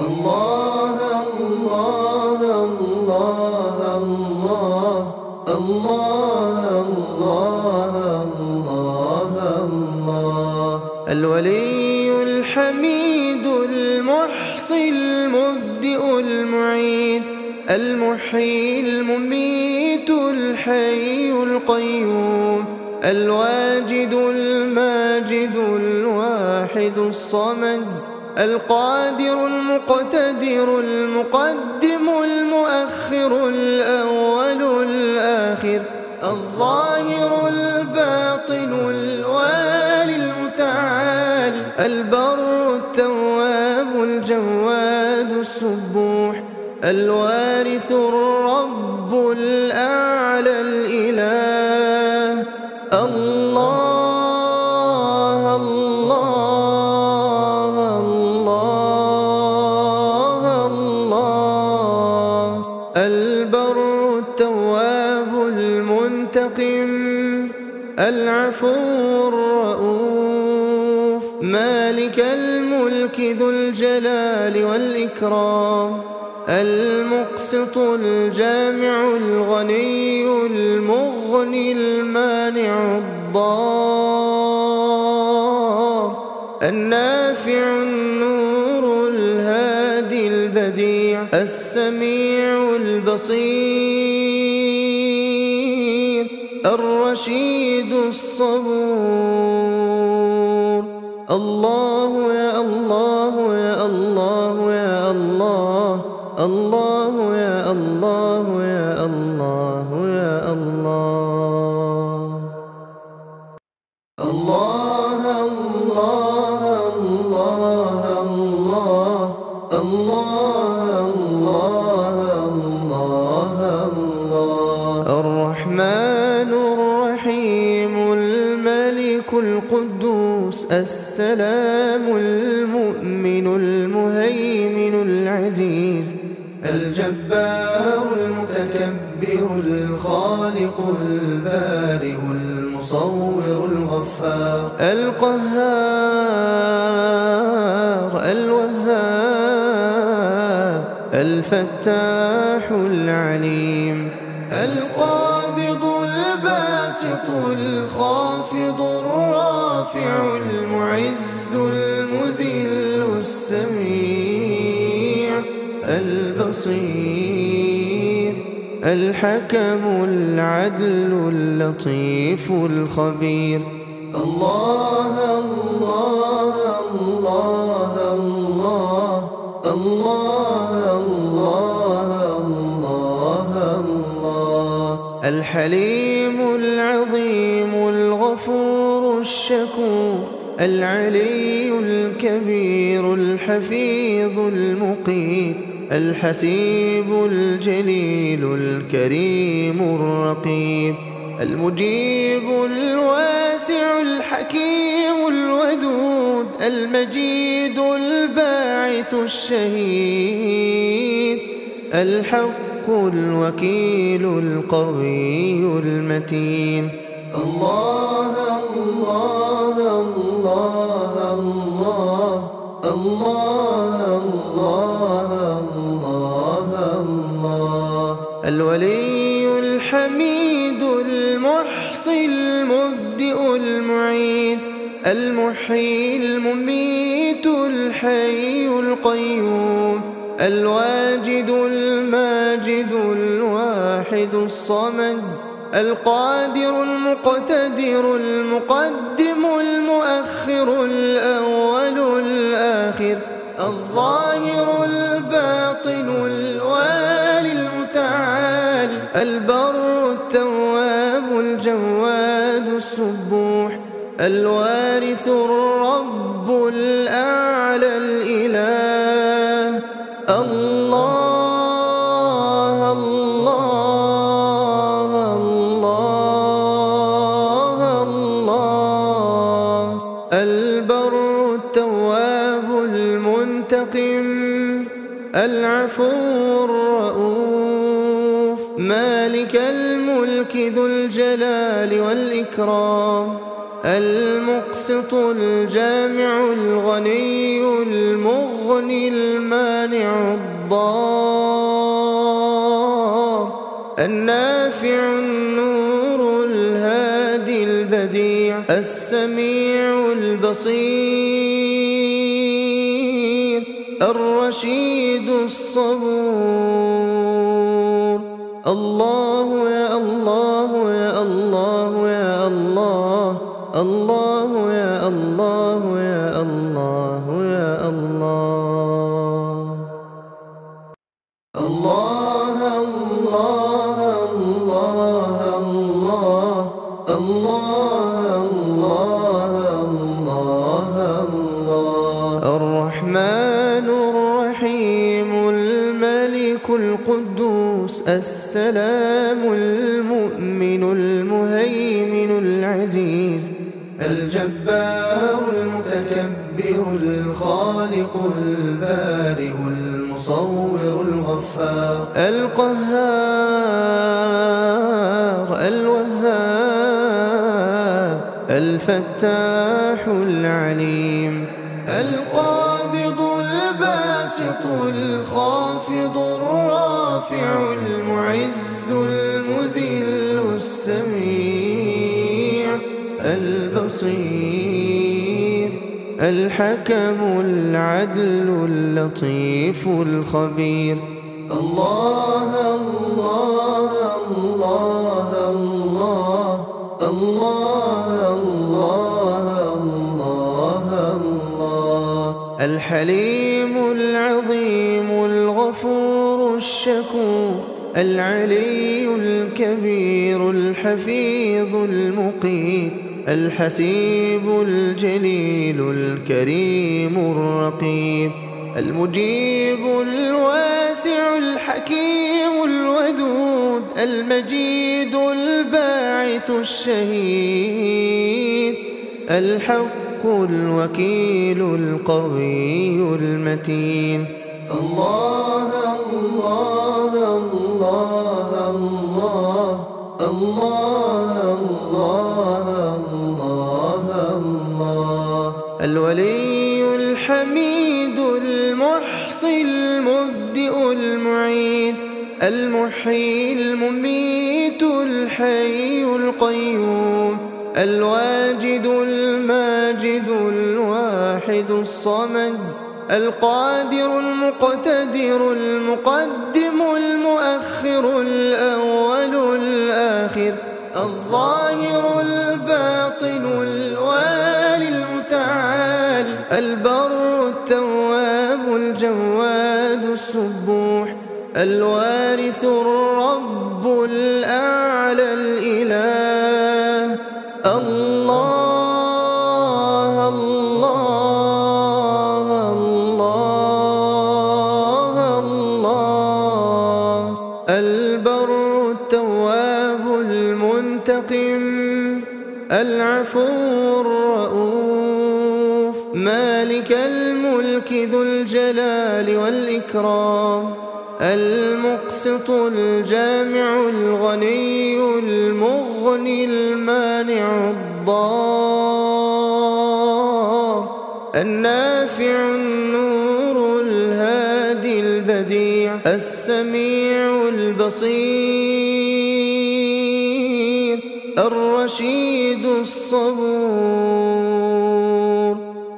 الله الله الله الله الله الله الله الولي الحميد المحصي المبدئ المعيد المحيي المحيي المميت الحي القيوم الواجد الماجد الواحد الصمد القادر المقتدر المقدم المؤخر الأول الآخر الظاهر الباطن الوالي المتعال البر التواب الجواد السبوح الوارث الرب الأعلى الإله الله الله الله الله البر التواب المنتقم العفو الرؤوف مالك الملك ذو الجلال والإكرام المقسط الجامع الغني المغني المانع الضار النافع النور الهادي البديع السميع البصير الرشيد الصبور الله يا الله يا الله يا الله الله يا الله يا الله يا الله الله الله الله الله الله الله الله الرحمن الرحيم الملك القدوس السلام المؤمن المهيمن العزيز الجبار المتكبر الخالق البارئ المصور الغفار القهار الوهاب الفتاح العليم القابض الباسط الخافض الرافع المعز المذل السميع البصير الحكم العدل اللطيف الخبير الله الله الله الله الله الله الله الحليم العظيم الغفور الشكور العلي الكبير الحفيظ المقيت الحسيب الجليل الكريم الرقيب المجيب الواسع الحكيم الودود المجيد الباعث الشهيد الحق الوكيل القوي المتين الله الله الله الله الله الله الله الولي الحميد المحصي المبدئ المعيد المحيي المميت الحي القيوم الواجد الماجد الواحد الصمد القادر المقتدر المقدم المؤخر الأول الآخر الظاهر الباطن الوالي المتعال البر التواب الجواد السبوح الوارث الرب الأعلى الإله الله الله الله الله البر التواب المنتقم العفو الرؤوف مالك الملك ذو الجلال والإكرام المقسط الجامع الغني المغني المانع الضار النافع النور الهادي البديع السميع البصير الرشيد الصبور الله يا الله يا الله يا الله، الله يا الله يا الله يا الله. الله الله الله الله الله الله الله. الرحمن الرحيم الملك القدوس السلام المؤمن المهيمن العزيز الجبار المتكبر الخالق البارئ المصور الغفار القهار الوهاب الفتاح العليم القابض الباسط الخافض الرافع المعز المذل السميع البصير الحكم العدل اللطيف الخبير. الله الله الله الله الله الله الله. الحليم العظيم الغفور الشكور العلي الكبير الحفيظ المقيت الحسيب الجليل الكريم الرقيب المجيب الواسع الحكيم الودود المجيد الباعث الشهيد الحق الوكيل القوي المتين. الله الله الله الله الله الله الله. الولي الحميد المحصي المبدئ المعيد المحيي المميت الحي القيوم الواجد الماجد الواحد الصمد القادر المقتدر المقدم المؤخر الأول الآخر الظاهر الباطن الوالي المتعال البر التواب الجواد السبوح الوارث الرب الأعلى الإله. الله الله الله الله. البر التواب المنتقم العفو الرؤوف مالك الملك ذو الجلال والإكرام المقسط الجامع الغني المغني المانع الضار النافع النور الهادي البديع السميع البصير الرشيد الصبور.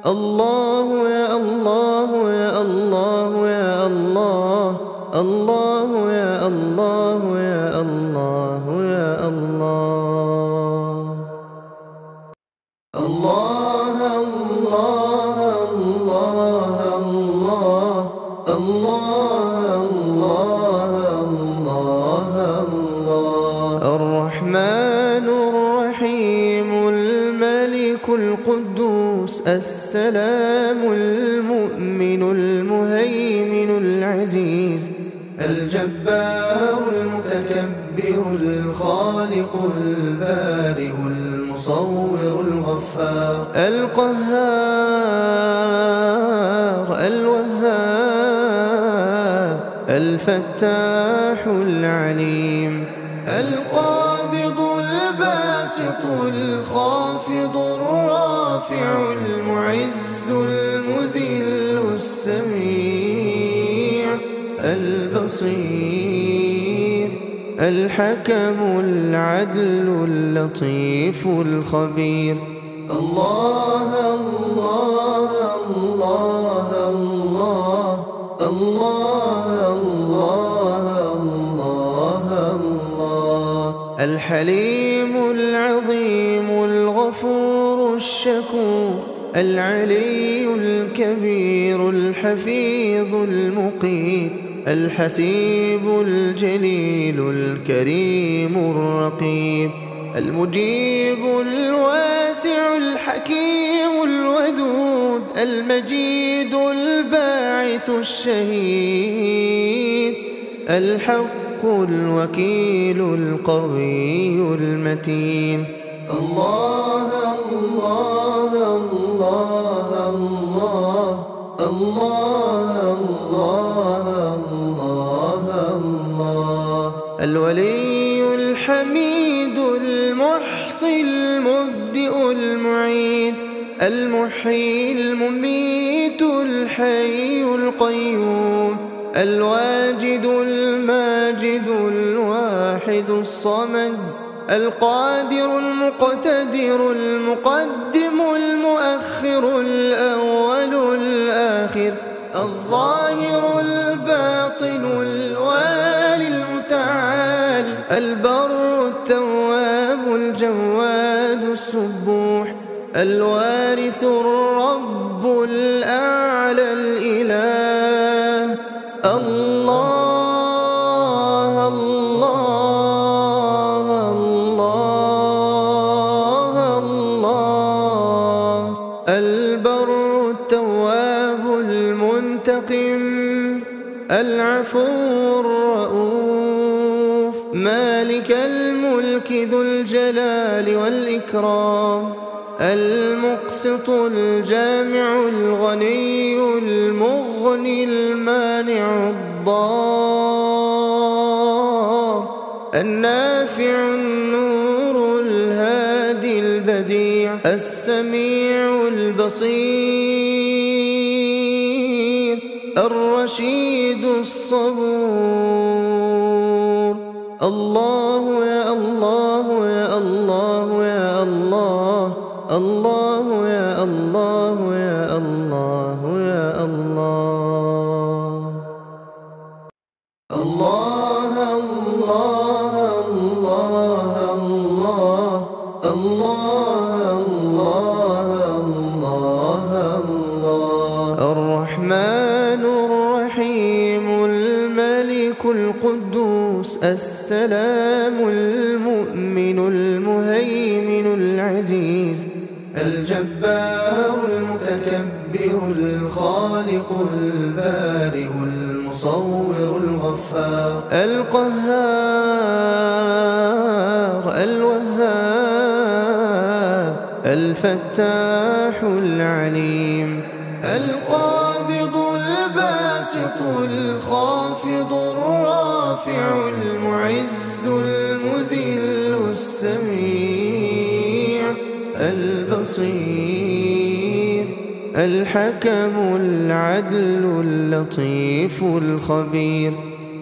الله يا الله يا الله يا الله، الله يا الله يا الله يا الله. الله الله الله الله الله الله الله. الرحمن الرحيم الملك القدوس السلام المؤمن المهيمن العزيز الجبار المتكبر الخالق البارئ المصور الغفار القهار الوهاب الفتاح العليم القابض الباسط الخافض الرافع المعز المذل السميع البصير الحكم العدل اللطيف الخبير. الله الله الله الله الله الله الله الحليم العظيم الغفور الشكور العلي الكبير الحفيظ المقيت الحسيب الجليل الكريم الرقيب المجيب الواسع الحكيم الودود المجيد الباعث الشهيد الحق الوكيل القوي المتين. الله الله الله الله الله الله الله الولي الحميد المحصي المبدئ المعيد المحيي المميت الحي القيوم الواجد الماجد الواحد الصمد القادر المقتدر المقدم المؤخر الأول الآخر الظاهر الباطن الوالي المتعال البر التواب الجواد السبوح الوارث الرب الأعلى الإله. الله الله الله الله البر التواب المنتقم العفو الرؤوف مالك الملك ذو الجلال والإكرام المقسط الجامع الغني المغني المانع الضار النافع النور الهادي البديع السميع البصير الرشيد الصبور. الله يا الله يا الله يا الله الله يا الله يا الله يا الله. الله الله الله الله الله الله الله الرحمن الرحيم الملك القدوس السلام المؤمن المهيمن العزيز الجبار المتكبر الخالق البارئ المصور الغفار القهار الوهاب الفتاح العليم القابض الباسط الخافض الرافع المعز المذل السميع البصير الحكم العدل اللطيف الخبير.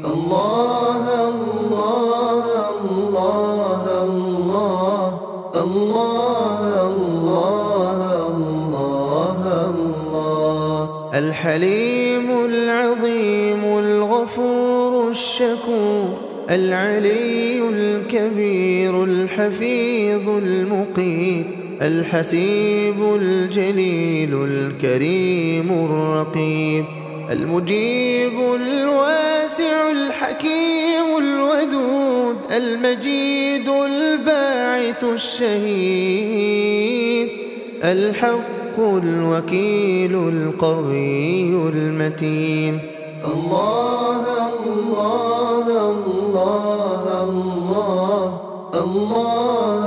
الله الله الله الله الله الله الله الحليم العظيم الغفور الشكور العلي الكبير الحفيظ المقيت الحسيب الجليل الكريم الرقيب المجيب الواسع الحكيم الودود المجيد الباعث الشهيد الحق الوكيل القوي المتين. الله الله الله الله الله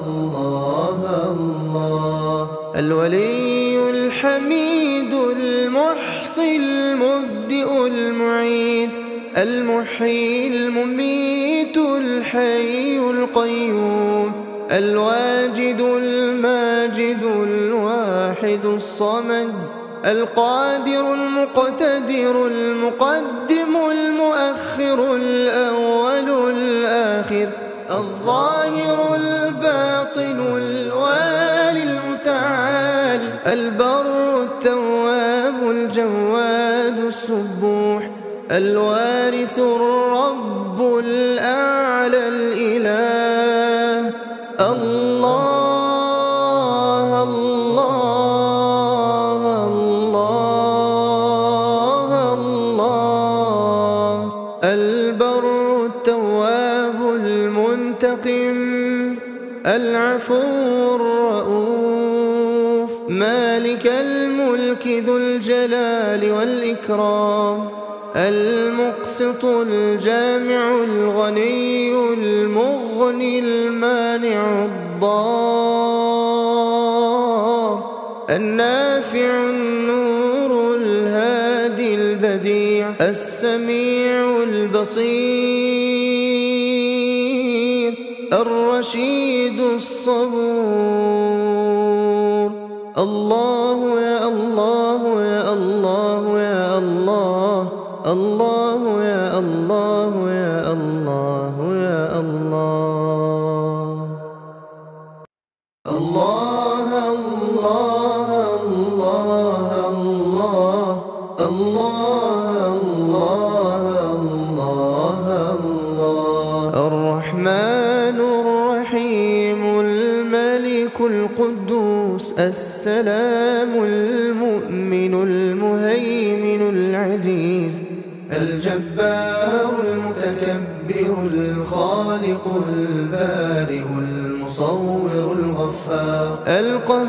الله الله الولي الحميد المحصي المبدئ المعيد المحيي المميت الحي القيوم الواجد الماجد الواحد الصمد القادر المقتدر المقدم المؤخر الأول الآخر الظاهر الباطن الوالي المتعال البر التواب الجواد السبوح الوارث الرب الأعلى الله الله الله الله. البر التواب المنتقم العفو الرؤوف مالك الملك ذو الجلال والإكرام المقسط الجامع الغني المغني المانع الضار النافع النور الهادي البديع السميع البصير الرشيد الصبور. الله يا الله يا الله يا الله الله يا الله يا الله يا الله. الله الله الله الله الله الله الله. الرحمن الرحيم الملك القدوس السلام المؤمن المهيمن العزيز الجبار المتكبر الخالق البارئ المصور الغفار القهار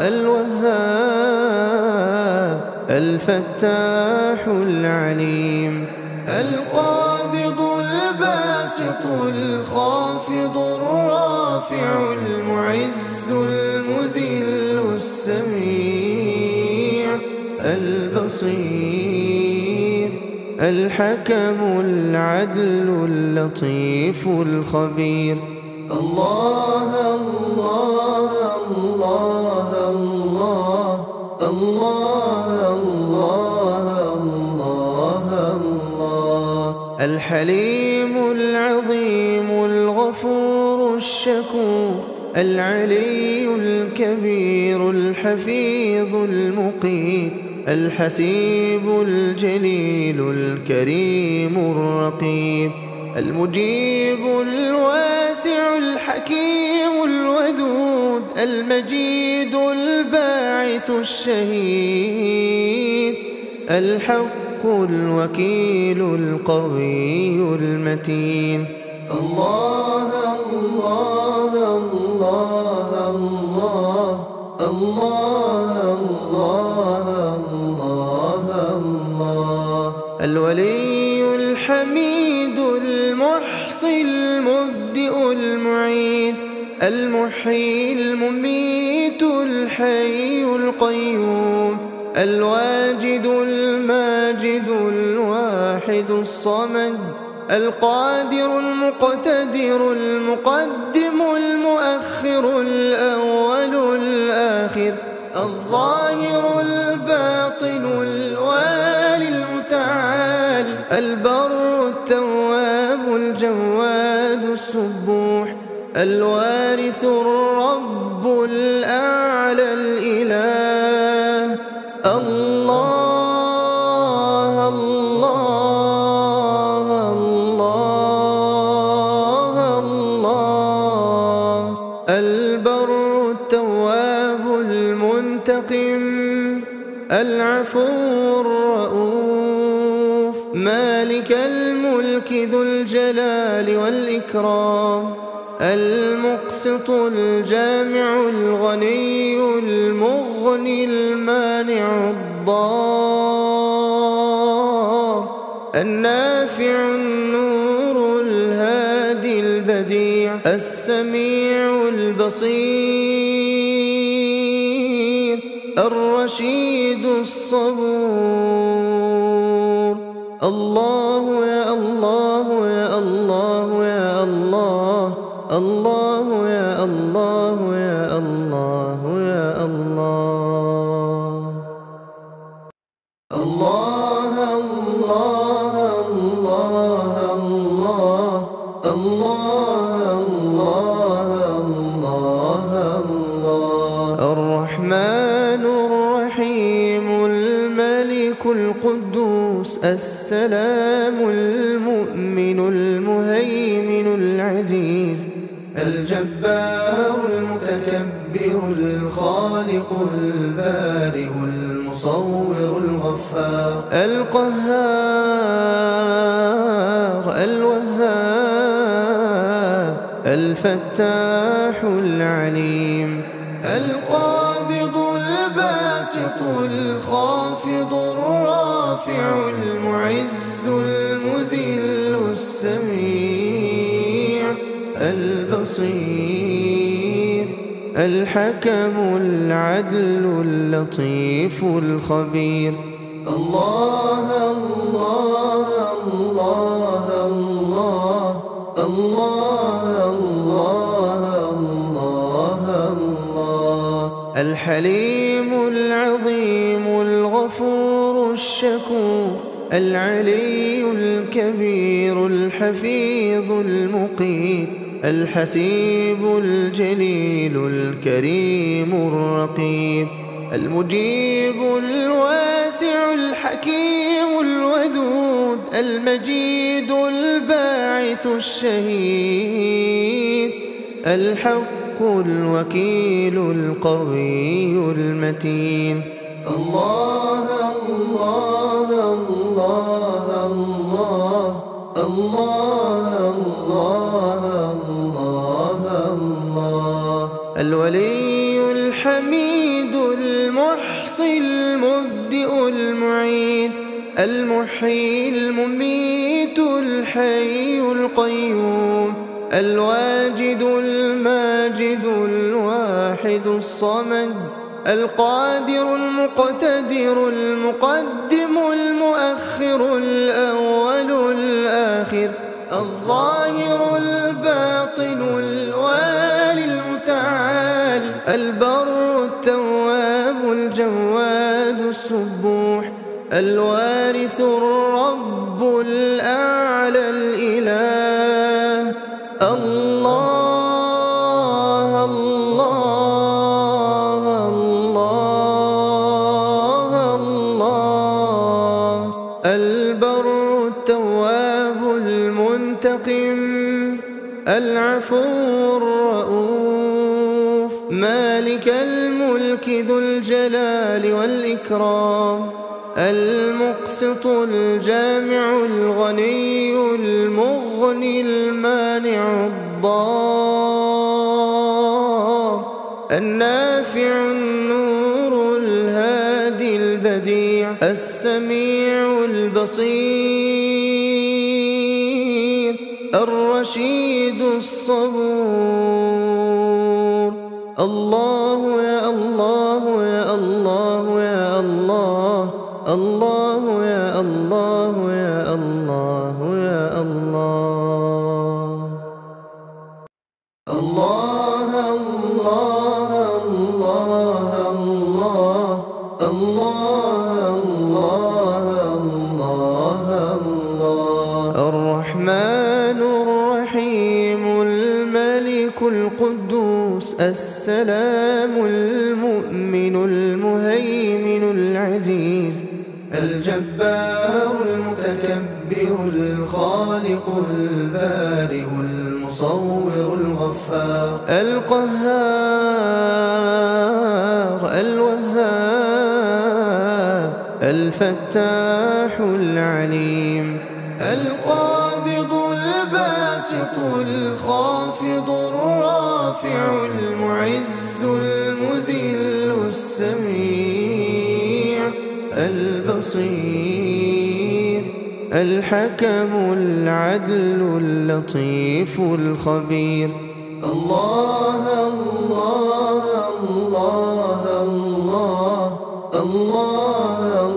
الوهاب الفتاح العليم القابض الباسط الخافض الرافع المعز المذل السميع البصير الحكم العدل اللطيف الخبير. الله الله الله الله الله الله الله. الحليم العظيم الغفور الشكور العلي الكبير الحفيظ المقيت الحسيب الجليل الكريم الرقيب المجيب الواسع الحكيم الودود المجيد الباعث الشهيد الحق الوكيل القوي المتين. الله الله الله الله الله الله الله. الولي الحميد المحصي المبدئ المعيد المحيي المميت الحي القيوم الواجد الماجد الواحد الصمد القادر المقتدر المقدم المؤخر الأول الآخر الظاهر الباطن الوالي المتعال البر التواب الجواد السبوح الوارث الرب الأعلى الإله. الله الله الله الله. البر التواب المنتقم العفو الرؤوف مالك الملك ذو الجلال والإكرام المقسط الجامع الغني المغني المانع الضار النافع النور الهادي البديع السميع البصير الرشيد الصبور. الله يا الله يا الله يا الله الله يا الله يا الله يا الله. الله الله الله الله الله الله. الرحمن الرحيم الملك القدوس السلام المؤمن المهيمن العزيز الجبار المتكبر الخالق البارئ المصور الغفار القهار الوهاب الفتاح العليم القابض الباسط الخافض الرافع المعز المذل السميع البصير الحكم العدل اللطيف الخبير الله الله الله الله الله الله الله الحليم العظيم الغفور الشكور العلي الكبير الحفيظ المقيت الحسيب الجليل الكريم الرقيب المجيب الواسع الحكيم الودود المجيد الباعث الشهيد الحق الوكيل القوي المتين الله الله الله الله الله الله الله الولي الحميد المحصي المبدئ المعيد المحيي المميت الحي القيوم الواجد الماجد الواحد الصمد القادر المقتدر المقدم المؤخر الأول الآخر الظاهر الباطن الوالي المتعال البر التواب الجواد السبوح الوارث الرب الأعلى الإله الله الله الله الله البر التواب المنتقم العفو الرؤوف مالك الملك ذو الجلال والإكرام المقسط الجامع الغني المغني المانع الضار النافع النور الهادي البديع السميع البصير الرشيد الصبور الله يا الله يا الله يا الله الله يا الله يا الله يا الله الله الله الله الله الله الله الله الرحمن الرحيم الملك القدوس السلام المؤمن المهيمن العزيز الجبار المتكبر الخالق البارئ المصور الغفار القهار الوهاب الفتاح العليم القابض الباسط الخافض الرافع المعز المذل السميع البصير الحكم العدل اللطيف الخبير الله الله الله الله الله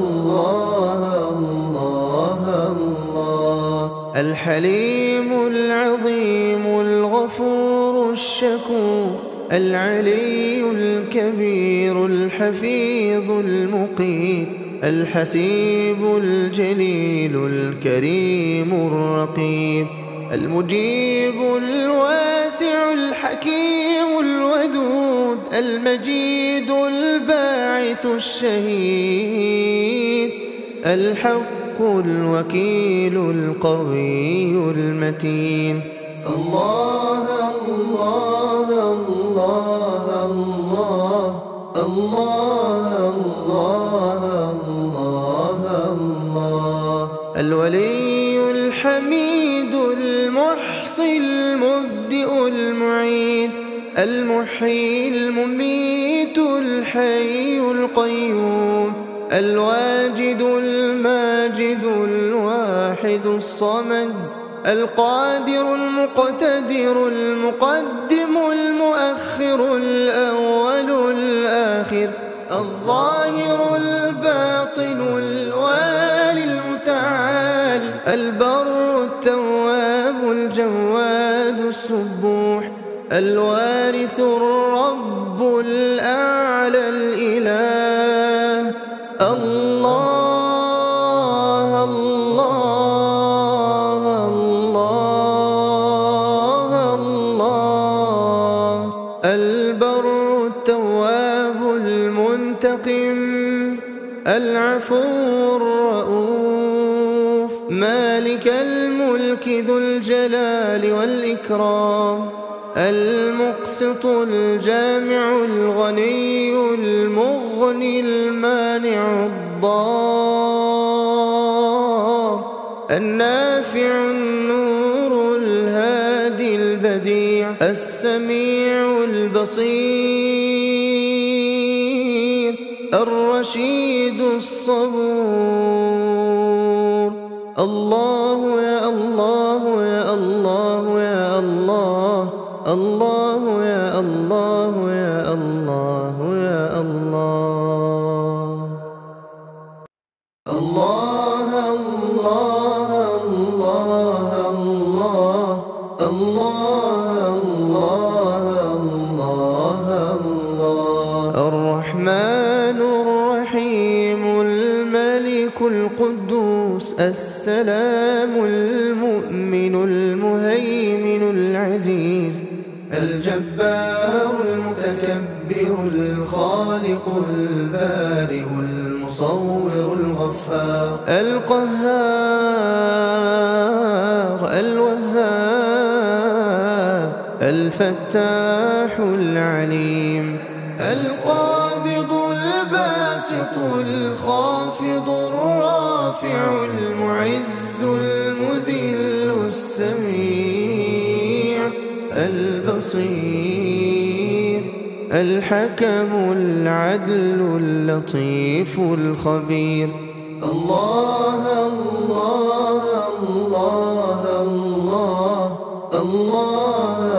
الله الله الحليم العظيم الغفور الشكور العلي الكبير الحفيظ المقيت الحسيب الجليل الكريم الرقيب المجيب الواسع الحكيم الودود المجيد الباعث الشهيد الحق الحق الوكيل القوي المتين. الله الله الله الله الله الله الله. الولي الحميد المحصي المبدئ المعيد المحيي المميت الحي القيوم الواجد الماجد الواحد الصمد القادر المقتدر المقدم المؤخر الأول الآخر الظاهر الباطن الوالي المتعال البر التواب الجواد السبوح الوارث الرب الأعلى الإله. الله الله الله الله. البر التواب المنتقم العفو الرؤوف مالك الملك ذو الجلال والإكرام المقسط الجامع الغني المغني المانع الضار النافع النور الهادي البديع السميع البصير الرشيد الصبور. الله يا الله يا الله يا الله الله يا الله يا الله يا الله. الله الله الله الله الله الله الله. الرحمن الرحيم الملك القدوس السلام المؤمن المهيمن العزيز الجبار المتكبر الخالق البارئ المصور الغفار القهار الوهاب الفتاح العليم القابض الباسط الخافض الرافع المعز المذل السميع البصير الحكم العدل اللطيف الخبير. الله الله الله الله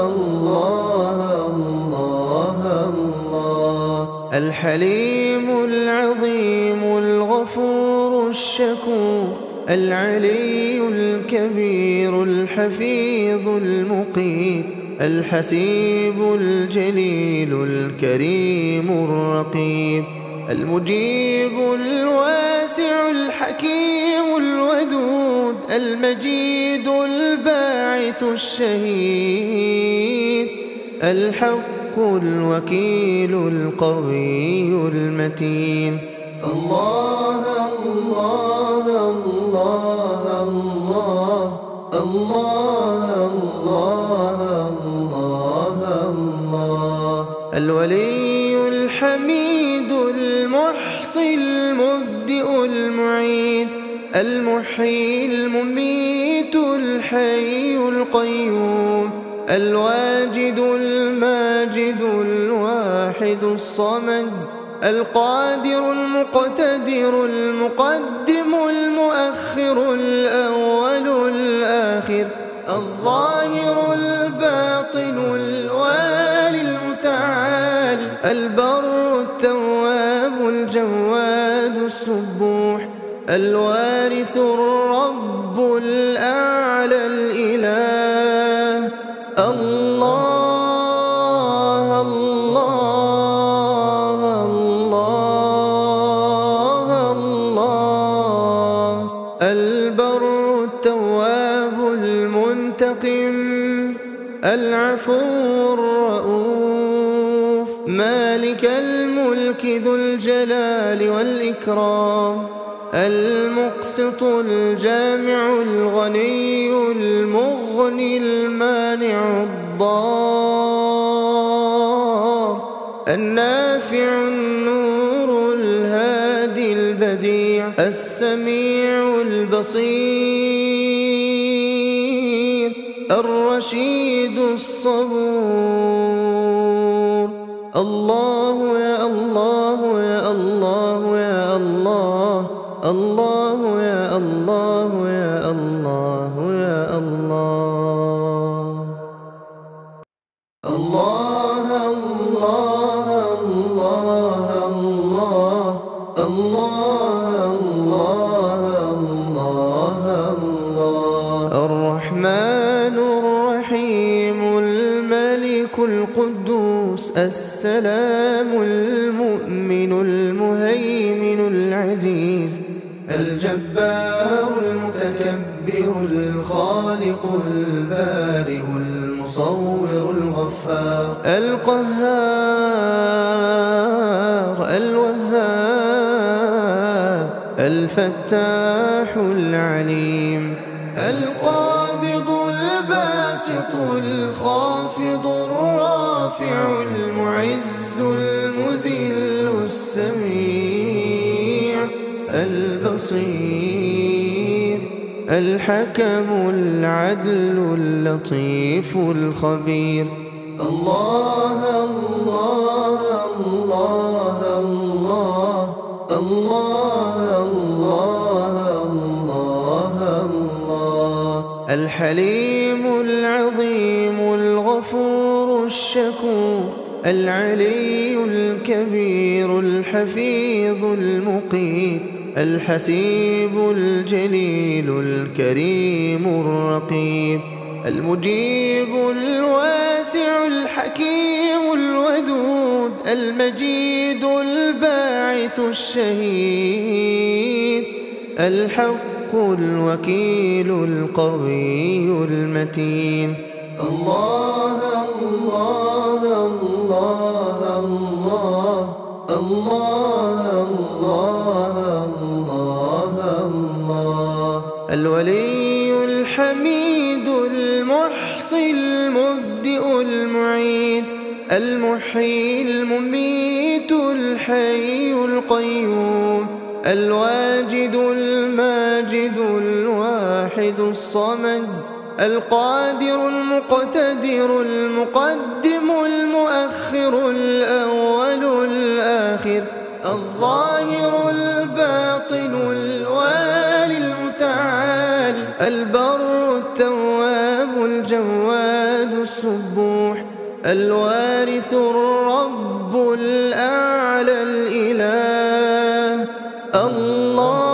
الله الله الله. الحليم العظيم الغفور الشكور العلي الكبير الحفيظ المقيت الحسيب الجليل الكريم الرقيب المجيب الواسع الحكيم الودود المجيد الباعث الشهيد الحق الوكيل القوي المتين. الله الله الله الله الله الله الله. الولي الحميد المحصي المبدئ المعيد المحيي المميت الحي القيوم الواجد الماجد الواحد الصمد القادر المقتدر المقدم المؤخر الأول الآخر الظاهر الباطن الوالي المتعال البر التواب الجواد السبوح الوارث الرب الأعلى الإله. الله الله الله الله. البر التواب المنتقم العفو الرؤوف مالك الملك ذو الجلال والإكرام المقسط الجامع الغني المغني المانع الضار النافع النور الهادي البديع السميع البصير الرشيد الصبور. الله يا الله يا الله يا الله، الله يا الله يا الله يا الله. الله الله الله الله الله الله الله. الرحمن الرحيم الملك القدوس السلام المؤمن المهيمن العزيز الجبار المتكبر الخالق البارئ المصور الغفار القهار الوهاب الفتاح العليم القابض الباسط الخافض الرافع المعز المذل السميع البصير الحكم العدل اللطيف الخبير. الله الله الله الله الله الله الله. الحليم العظيم الغفور الشكور العلي الكبير الحفيظ المقيت الحسيب الجليل الكريم الرقيب المجيب الواسع الحكيم الودود المجيد الباعث الشهيد الحق الوكيل القوي المتين. الله الله الله الله الله الله الله. الولي الحميد المحصي المبدئ المعيد المحيي المميت الحي القيوم الواجد الماجد الواحد الصمد القادر المقتدر المقدم المؤخر الأول الآخر الظاهر الباطن الوالي المتعال البر التواب الجواد السبوح الوارث الرب الأعلى الإله. الله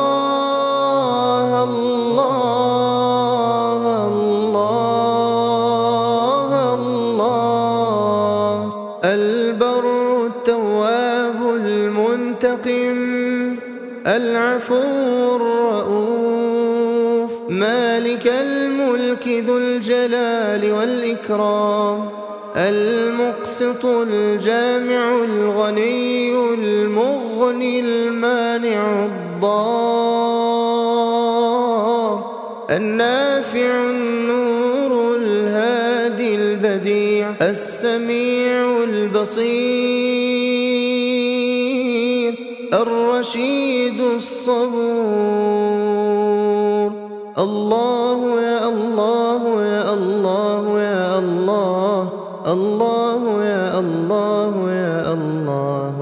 الله الله الله. البر التواب المنتقم العفو الرؤوف مالك الملك ذو الجلال والإكرام المقسط الجامع الغني المغني المانع الضار النافع النور الهادي البديع السميع البصير الرشيد الصبور. الله يا الله يا الله يا الله، الله يا الله يا الله.